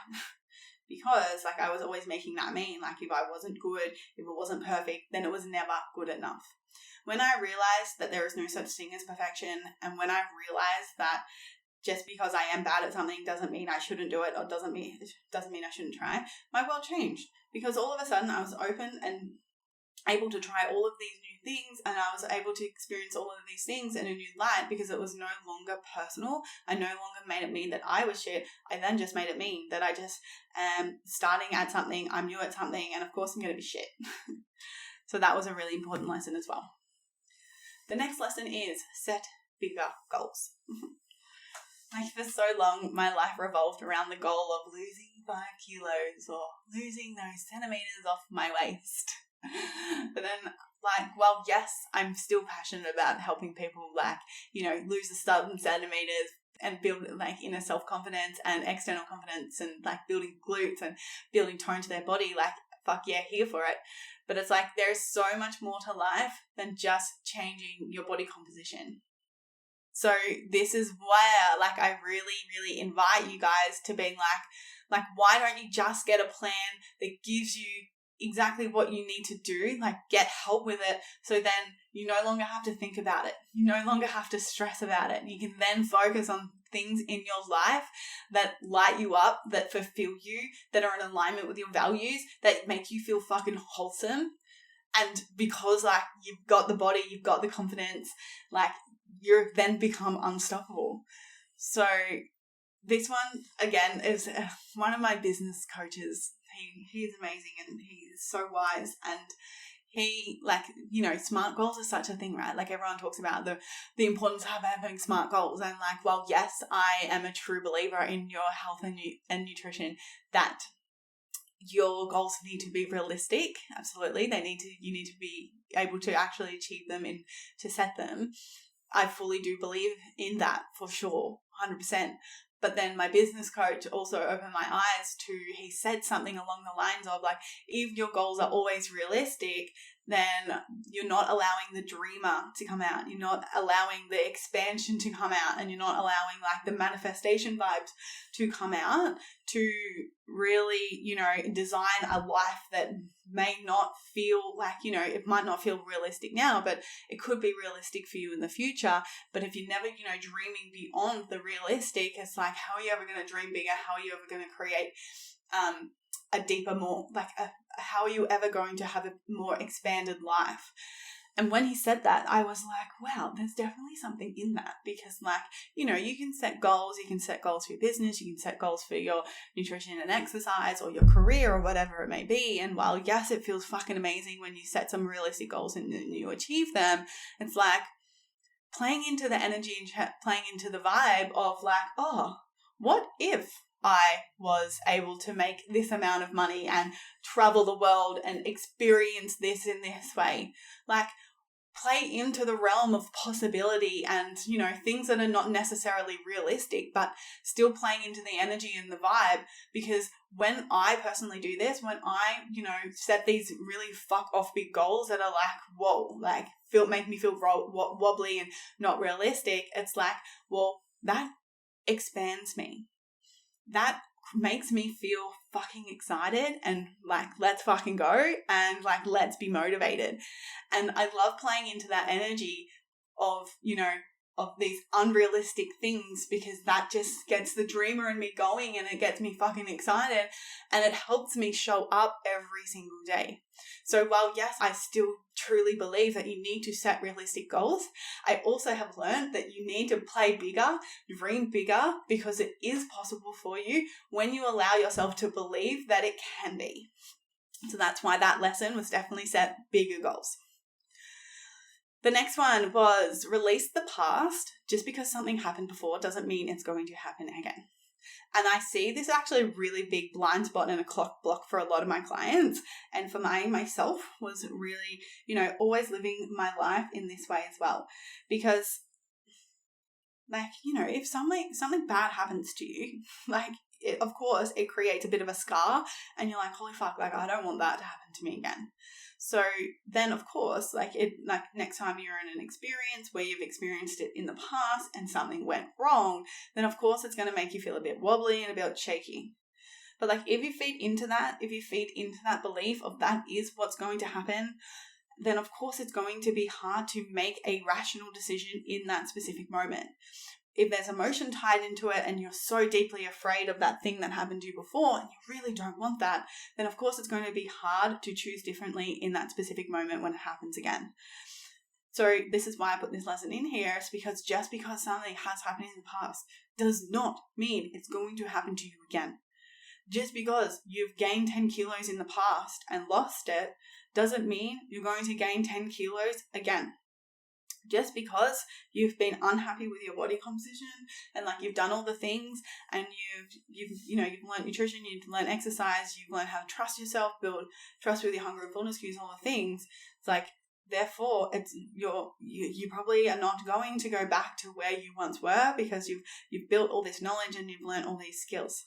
Because I was always making that mean, if I wasn't good, if it wasn't perfect, then it was never good enough. When I realized that there is no such thing as perfection, and when I realized that just because I am bad at something doesn't mean I shouldn't do it, or doesn't mean I shouldn't try, my world changed. Because all of a sudden I was open and able to try all of these new things, and I was able to experience all of these things in a new light, because it was no longer personal. I no longer made it mean that I was shit. I then just made it mean that I just am starting at something, I'm new at something, and of course I'm going to be shit. So that was a really important lesson as well. The next lesson is set bigger goals. For so long, my life revolved around the goal of losing 5 kilos or losing those centimeters off my waist. But then, yes, I'm still passionate about helping people, lose the certain centimeters and build, inner self-confidence and external confidence, and, building glutes and building tone to their body. Fuck yeah, here for it. But it's there's so much more to life than just changing your body composition. So this is where, I really, really invite you guys to being why don't you just get a plan that gives you exactly what you need to do, get help with it, so then you no longer have to think about it. You no longer have to stress about it. You can then focus on things in your life that light you up, that fulfill you, that are in alignment with your values, that make you feel fucking wholesome. And because you've got the body, you've got the confidence, you then become unstoppable. So this one, again, is one of my business coaches. He's amazing, and he's so wise, and he, smart goals are such a thing, right? Everyone talks about the importance of having smart goals, and while yes, I am a true believer in your health and nutrition, that your goals need to be realistic. Absolutely. You need to be able to actually achieve them and to set them. I fully do believe in that, for sure, 100%. But then my business coach also opened my eyes to, he said something along the lines of if your goals are always realistic, then you're not allowing the dreamer to come out. You're not allowing the expansion to come out, and you're not allowing the manifestation vibes to come out to really, design a life that may not feel it might not feel realistic now, but it could be realistic for you in the future. But if you're never, dreaming beyond the realistic, it's how are you ever going to dream bigger? How are you ever going to create a deeper, more how are you ever going to have a more expanded life? And when he said that, I was wow, there's definitely something in that, because you can set goals. You can set goals for your business. You can set goals for your nutrition and exercise, or your career, or whatever it may be. And while yes, it feels fucking amazing when you set some realistic goals and you achieve them, it's playing into the energy and playing into the vibe of oh, what if I was able to make this amount of money and travel the world and experience this in this way? Play into the realm of possibility and, things that are not necessarily realistic, but still playing into the energy and the vibe. Because when I personally do this, when I, set these really fuck off big goals that are whoa, make me feel wobbly and not realistic, it's well, that expands me. That makes me feel fucking excited and like, let's fucking go and like, let's be motivated. And I love playing into that energy of, you know, of these unrealistic things, because that just gets the dreamer in me going and it gets me fucking excited and it helps me show up every single day. So while yes, I still truly believe that you need to set realistic goals, I also have learned that you need to play bigger, dream bigger, because it is possible for you when you allow yourself to believe that it can be. So that's why that lesson was definitely set bigger goals. The next one was release the past. Just because something happened before doesn't mean it's going to happen again. And I see this actually a really big blind spot and a clock block for a lot of my clients. And for myself was really, you know, always living my life in this way as well. Because like, you know, if something bad happens to you, like, of course, it creates a bit of a scar and you're like, holy fuck, like, I don't want that to happen to me again. So then, of course, like next time you're in an experience where you've experienced it in the past and something went wrong, then of course it's going to make you feel a bit wobbly and a bit shaky. But like if you feed into that belief of that is what's going to happen, then of course it's going to be hard to make a rational decision in that specific moment. If there's emotion tied into it and you're so deeply afraid of that thing that happened to you before and you really don't want that, then of course it's going to be hard to choose differently in that specific moment when it happens again. So this is why I put this lesson in here. It's because just because something has happened in the past does not mean it's going to happen to you again. Just because you've gained 10 kilos in the past and lost it doesn't mean you're going to gain 10 kilos again. Just because you've been unhappy with your body composition and like you've done all the things and you've learned nutrition, you've learned exercise, you've learned how to trust yourself, build trust with your hunger and fullness cues, all the things. It's like, therefore, you probably are not going to go back to where you once were, because you've built all this knowledge and you've learned all these skills.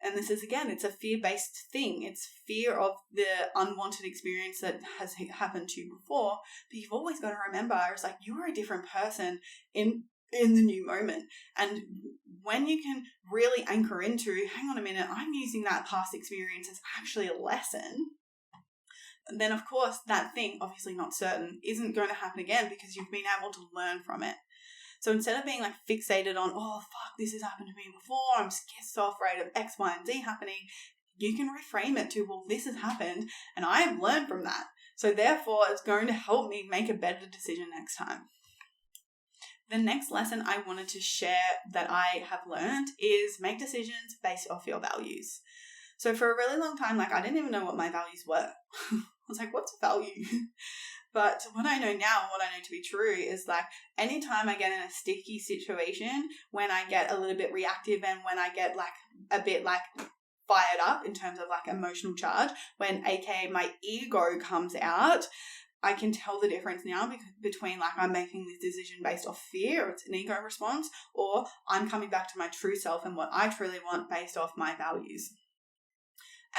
And this is, again, it's a fear-based thing. It's fear of the unwanted experience that has happened to you before. But you've always got to remember, it's like you are a different person in the new moment. And when you can really anchor into, hang on a minute, I'm using that past experience as actually a lesson, then of course that thing, obviously not certain, isn't going to happen again because you've been able to learn from it. So instead of being like fixated on, oh, fuck, this has happened to me before, I'm so afraid of X, Y, and Z happening, you can reframe it to, well, this has happened and I have learned from that. So therefore, it's going to help me make a better decision next time. The next lesson I wanted to share that I have learned is make decisions based off your values. So for a really long time, like I didn't even know what my values were. I was like, what's a value? But what I know now and what I know to be true is like anytime I get in a sticky situation, when I get a little bit reactive and when I get like a bit like fired up in terms of like emotional charge, when aka my ego comes out, I can tell the difference now between like I'm making this decision based off fear, or it's an ego response, or I'm coming back to my true self and what I truly want based off my values.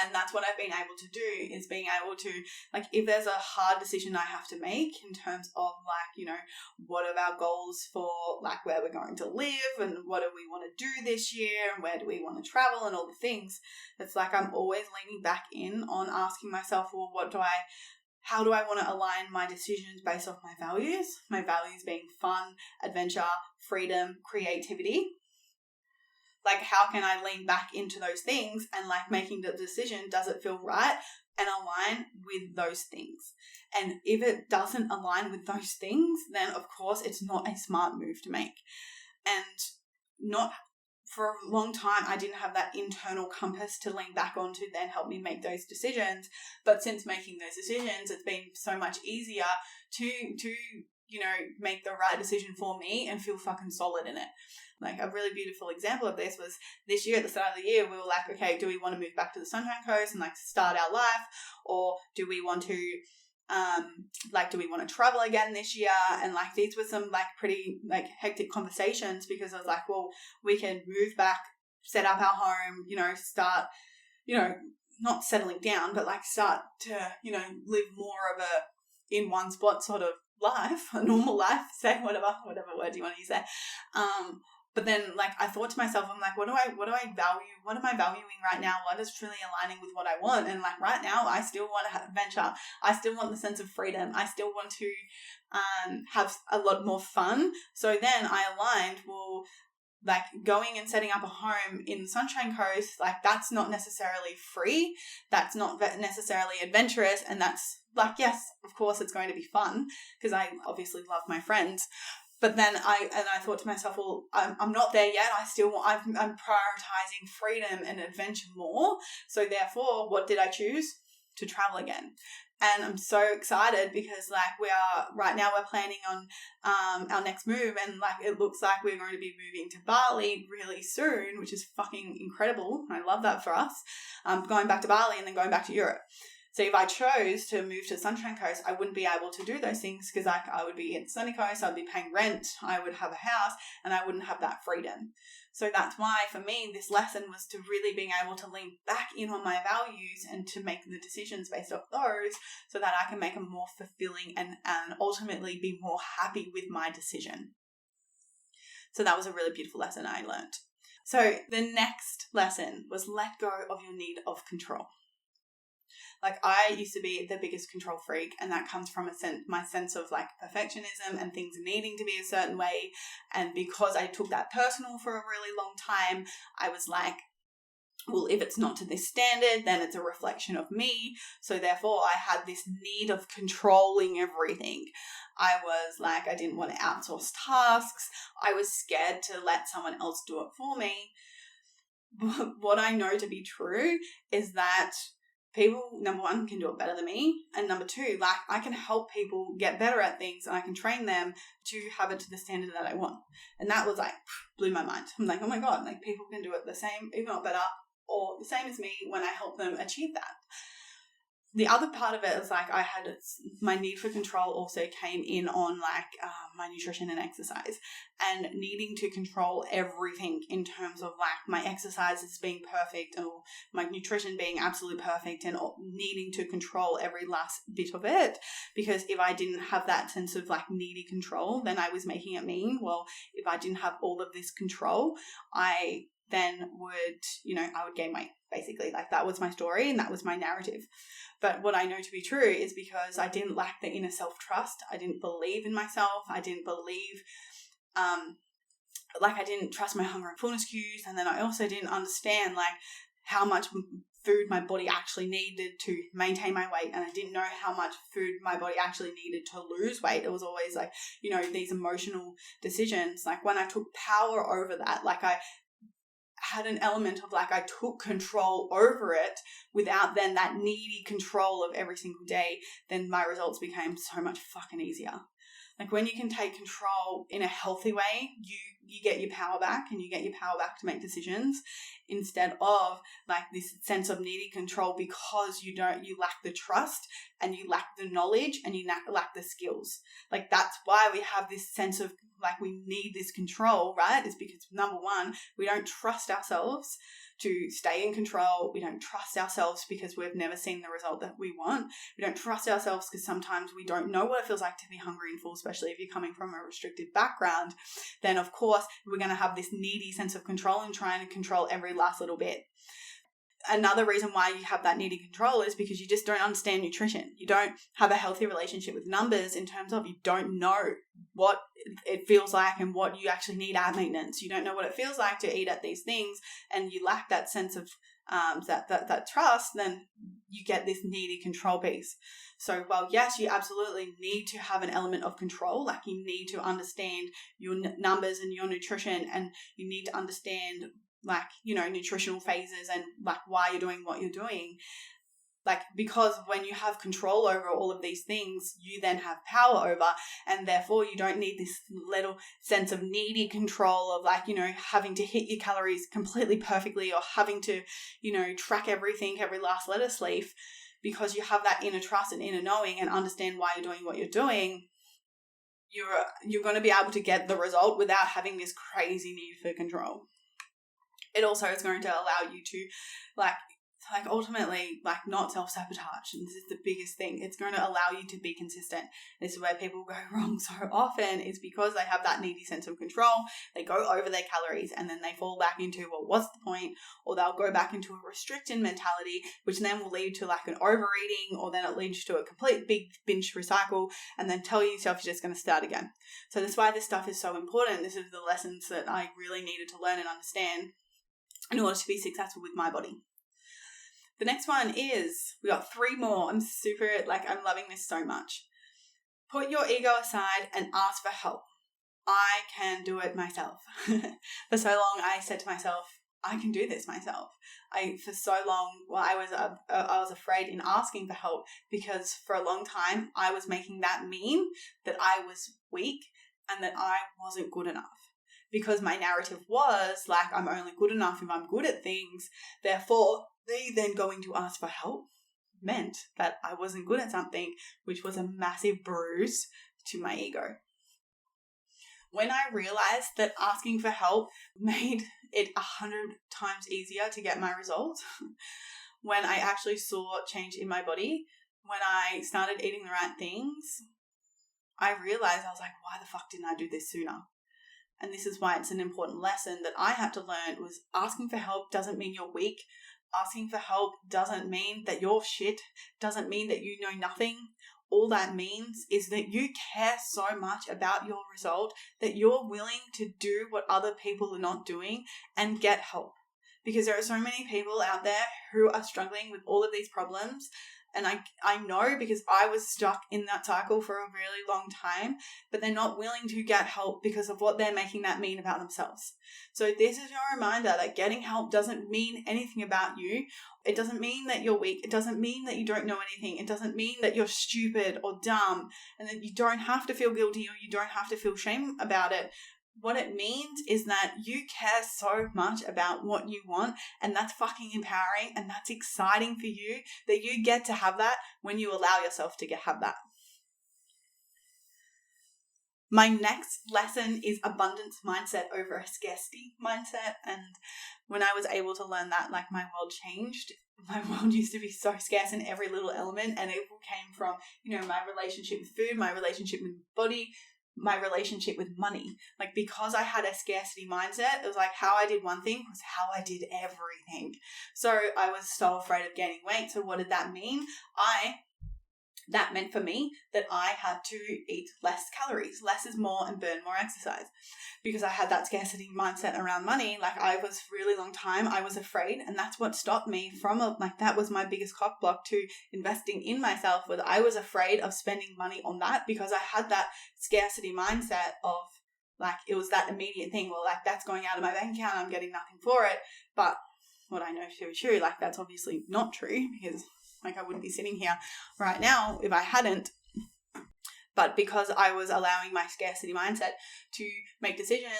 And that's what I've been able to do, is being able to, like, if there's a hard decision I have to make in terms of, like, you know, what are our goals for, like, where we're going to live and what do we want to do this year and where do we want to travel and all the things, it's like I'm always leaning back in on asking myself, well, how do I want to align my decisions based off my values being fun, adventure, freedom, creativity. Like, how can I lean back into those things and, like, making the decision, does it feel right, and align with those things? And if it doesn't align with those things, then, of course, it's not a smart move to make. And not for a long time, I didn't have that internal compass to lean back on to then help me make those decisions. But since making those decisions, it's been so much easier to you know, make the right decision for me and feel fucking solid in it. Like a really beautiful example of this was this year, at the start of the year, we were like, okay, do we want to move back to the Sunshine Coast and like start our life? Or do we want to, do we want to travel again this year? And like, these were some like pretty like hectic conversations, because I was like, well, we can move back, set up our home, you know, start, you know, not settling down, but like start to, you know, live more of a in one spot sort of life, a normal life, say whatever word you want to use there. But then, like, I thought to myself, I'm like, what do I value? What am I valuing right now? What is truly aligning with what I want? And like right now, I still want to adventure. I still want the sense of freedom. I still want to have a lot more fun. So then I aligned, well, like going and setting up a home in the Sunshine Coast, like that's not necessarily free. That's not necessarily adventurous. And that's like, yes, of course it's going to be fun because I obviously love my friends. But then I thought to myself, well, I'm not there yet. I'm prioritizing freedom and adventure more. So therefore, what did I choose? To travel again. And I'm so excited because like right now we're planning on our next move, and like it looks like we're going to be moving to Bali really soon, which is fucking incredible. I love that for us. Going back to Bali and then going back to Europe. So if I chose to move to Sunshine Coast, I wouldn't be able to do those things because I would be in Sunny Coast, I'd be paying rent, I would have a house, and I wouldn't have that freedom. So that's why for me, this lesson was to really being able to lean back in on my values and to make the decisions based off those so that I can make a more fulfilling and ultimately be more happy with my decision. So that was a really beautiful lesson I learned. So the next lesson was let go of your need of control. Like I used to be the biggest control freak, and that comes from my sense of like perfectionism and things needing to be a certain way. And because I took that personal for a really long time, I was like, well, if it's not to this standard, then it's a reflection of me. So therefore I had this need of controlling everything. I was like, I didn't want to outsource tasks. I was scared to let someone else do it for me. But what I know to be true is that people, number one, can do it better than me. And number two, like I can help people get better at things and I can train them to have it to the standard that I want. And that was like, blew my mind. I'm like, oh my God, like people can do it the same, if not better, or the same as me when I help them achieve that. The other part of it is like my need for control also came in on like my nutrition and exercise, and needing to control everything in terms of like my exercises being perfect or my nutrition being absolutely perfect, and needing to control every last bit of it. Because if I didn't have that sense of like needy control, then I was making it mean, well, if I didn't have all of this control, I then would, I would gain weight, basically. Like that was my story and that was my narrative. But what I know to be true is because I didn't lack the inner self-trust. I didn't believe in myself. I didn't believe, I didn't trust my hunger and fullness cues. And then I also didn't understand like how much food my body actually needed to maintain my weight. And I didn't know how much food my body actually needed to lose weight. It was always like, these emotional decisions. Like when I took power over that, like I had an element of like I took control over it without then that needy control of every single day, then my results became so much fucking easier. Like when you can take control in a healthy way, you get your power back, and you get your power back to make decisions, instead of like this sense of needy control because you lack the trust and you lack the knowledge and you lack the skills. Like that's why we have this sense of like we need this control, right? It's because number one, we don't trust ourselves to stay in control. We don't trust ourselves because we've never seen the result that we want. We don't trust ourselves because sometimes we don't know what it feels like to be hungry and full, especially if you're coming from a restrictive background. Then of course we're going to have this needy sense of control and trying to control every last little bit. Another reason why you have that needy control is because you just don't understand nutrition. You don't have a healthy relationship with numbers in terms of you don't know what it feels like and what you actually need at maintenance. You don't know what it feels like to eat at these things, and you lack that sense of that trust, then you get this needy control piece. So while yes, you absolutely need to have an element of control, like you need to understand your numbers and your nutrition, and you need to understand like, nutritional phases and like why you're doing what you're doing. Like, because when you have control over all of these things, you then have power over, and therefore you don't need this little sense of needy control of like, having to hit your calories completely perfectly or having to, track everything, every last lettuce leaf, because you have that inner trust and inner knowing and understand why you're doing what you're doing. You're going to be able to get the result without having this crazy need for control. It also is going to allow you to like like ultimately, like not self-sabotage. And this is the biggest thing. It's going to allow you to be consistent. This is where people go wrong so often, is because they have that needy sense of control. They go over their calories and then they fall back into, well, what's the point? Or they'll go back into a restricting mentality, which then will lead to like an overeating, or then it leads to a complete big binge recycle, and then tell yourself you're just going to start again. So that's why this stuff is so important. This is the lessons that I really needed to learn and understand in order to be successful with my body. The next one is, we got 3 more. I'm loving this so much. Put your ego aside and ask for help. I can do it myself. For so long, I said to myself, I can do this myself. I was afraid in asking for help, because for a long time, I was making that mean that I was weak and that I wasn't good enough. Because my narrative was like, I'm only good enough if I'm good at things. Therefore, me then going to ask for help meant that I wasn't good at something, which was a massive bruise to my ego. When I realized that asking for help made it 100 times easier to get my results, when I actually saw change in my body, when I started eating the right things, I realized, I was like, why the fuck didn't I do this sooner? And this is why it's an important lesson that I had to learn, was asking for help doesn't mean you're weak. Asking for help doesn't mean that you're shit, doesn't mean that you know nothing. All that means is that you care so much about your result that you're willing to do what other people are not doing and get help. Because there are so many people out there who are struggling with all of these problems. And I know, because I was stuck in that cycle for a really long time, but they're not willing to get help because of what they're making that mean about themselves. So this is your reminder that getting help doesn't mean anything about you. It doesn't mean that you're weak. It doesn't mean that you don't know anything. It doesn't mean that you're stupid or dumb, and that you don't have to feel guilty or you don't have to feel shame about it. What it means is that you care so much about what you want, and that's fucking empowering, and that's exciting for you, that you get to have that when you allow yourself to have that. My next lesson is abundance mindset over a scarcity mindset. And when I was able to learn that, like, my world changed. My world used to be so scarce in every little element, and it came from, my relationship with food, my relationship with body, my relationship with money. Like, because I had a scarcity mindset, it was like how I did one thing was how I did everything. So I was so afraid of gaining weight. So what did that mean? That meant for me that I had to eat less calories. Less is more, and burn more exercise. Because I had that scarcity mindset around money, like, I was really long time, I was afraid, and that's what stopped me from, that was my biggest cock block to investing in myself, was I was afraid of spending money on that, because I had that scarcity mindset of, like, it was that immediate thing, well, like, that's going out of my bank account, I'm getting nothing for it. But what I know to be true, like, that's obviously not true, because, like, I wouldn't be sitting here right now if I hadn't. But because I was allowing my scarcity mindset to make decisions,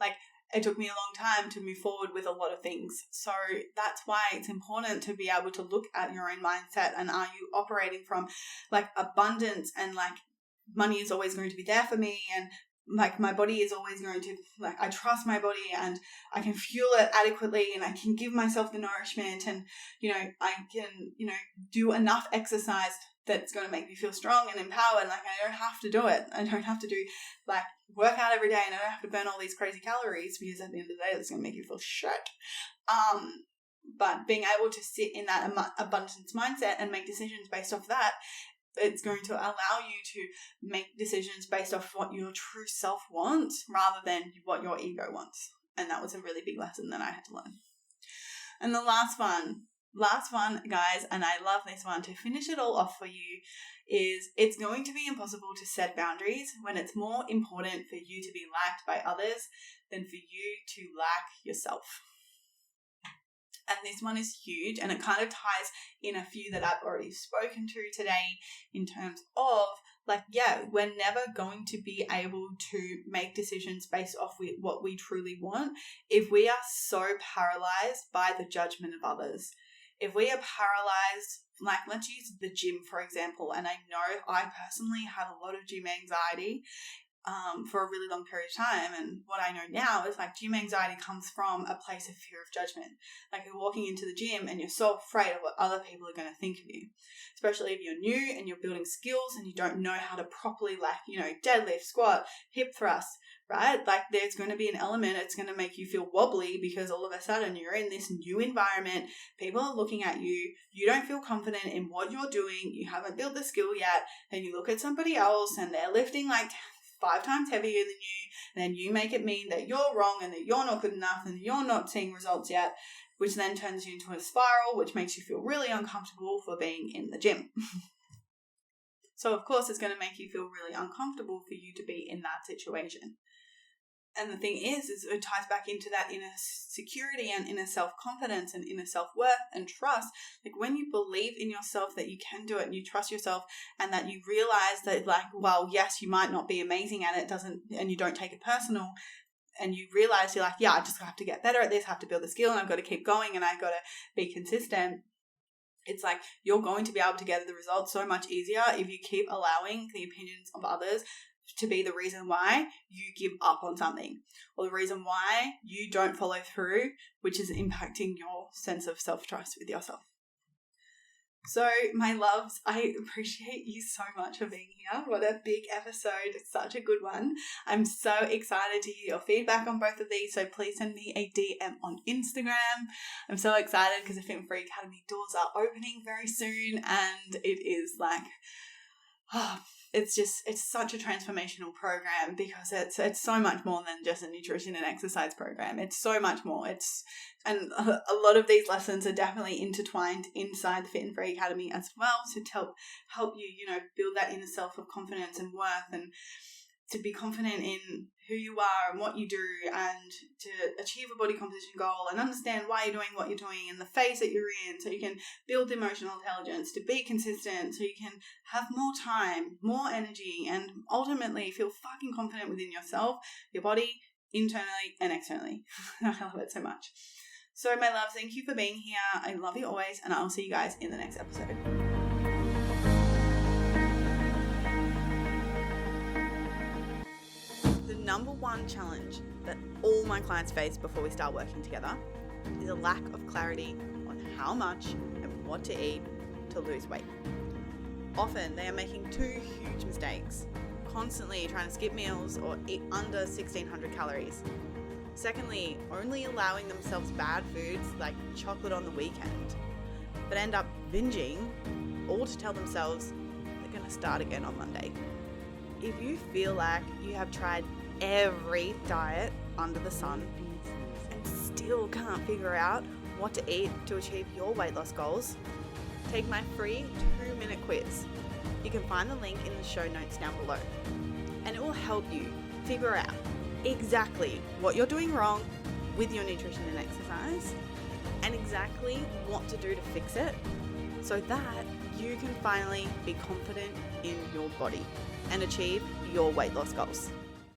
like, it took me a long time to move forward with a lot of things. So that's why it's important to be able to look at your own mindset, and are you operating from, like, abundance and, like, money is always going to be there for me, and, like, my body is always going to, like, I trust my body and I can fuel it adequately, and I can give myself the nourishment, and, I can, do enough exercise that's going to make me feel strong and empowered. Like, I don't have to do it. I don't have to do, like, work out every day, and I don't have to burn all these crazy calories, because at the end of the day, that's going to make you feel shit. But being able to sit in that abundance mindset and make decisions based off that, it's going to allow you to make decisions based off what your true self wants, rather than what your ego wants. And that was a really big lesson that I had to learn. And the last one, guys, and I love this one, to finish it all off for you, is it's going to be impossible to set boundaries when it's more important for you to be liked by others than for you to like yourself. And this one is huge, and it kind of ties in a few that I've already spoken to today, in terms of, like, we're never going to be able to make decisions based off what we truly want if we are so paralyzed by the judgment of others. If we are paralyzed, like, let's use the gym, for example, and I know I personally have a lot of gym anxiety. for a really long period of time. And what I know now is like gym anxiety comes from a place of fear of judgment. Like you're walking into the gym and you're so afraid of what other people are going to think of you, especially if you're new and you're building skills and you don't know how to properly, like, you know, deadlift, squat, hip thrust, right? Like there's going to be an element, it's going to make you feel wobbly because all of a sudden you're in this new environment, people are looking at you, you don't feel confident in what you're doing, you haven't built the skill yet, and you look at somebody else and they're lifting like 5 times heavier than you, and then you make it mean that you're wrong and that you're not good enough and you're not seeing results yet, which then turns you into a spiral, which makes you feel really uncomfortable for being in the gym. So of course it's going to make you feel really uncomfortable for you to be in that situation. And the thing is it ties back into that inner security and inner self-confidence and inner self-worth and trust. Like when you believe in yourself that you can do it and you trust yourself and that you realize that, like, well, yes, you might not be amazing at it, and you don't take it personal, and you realize you're like, yeah, I just have to get better at this, I have to build the skill, and I've got to keep going and I've got to be consistent. It's like you're going to be able to get the results so much easier if you keep allowing the opinions of others to be the reason why you give up on something, or the reason why you don't follow through, which is impacting your sense of self-trust with yourself. So my loves, I appreciate you so much for being here. What a big episode. It's such a good one. I'm so excited to hear your feedback on both of these. So please send me a DM on Instagram. I'm so excited because the Fit and Free Academy doors are opening very soon, and it is like, it's such a transformational program because it's so much more than just a nutrition and exercise program. It's so much more. And a lot of these lessons are definitely intertwined inside the Fit and Free Academy as well, to help you, you know, build that inner self of confidence and worth, and to be confident in who you are and what you do, and to achieve a body composition goal and understand why you're doing what you're doing and the phase that you're in, so you can build emotional intelligence, to be consistent, so you can have more time, more energy, and ultimately feel fucking confident within yourself, your body, internally and externally. I love it so much. So my love, thank you for being here. I love you always, and I'll see you guys in the next episode. Number one challenge that all my clients face before we start working together is a lack of clarity on how much and what to eat to lose weight. Often they are making 2 huge mistakes: constantly trying to skip meals or eat under 1,600 calories. Secondly, only allowing themselves bad foods like chocolate on the weekend, but end up binging, all to tell themselves they're going to start again on Monday. If you feel like you have tried every diet under the sun and still can't figure out what to eat to achieve your weight loss goals, take my free 2-minute quiz. You can find the link in the show notes down below, and it will help you figure out exactly what you're doing wrong with your nutrition and exercise, and exactly what to do to fix it, so that you can finally be confident in your body and achieve your weight loss goals.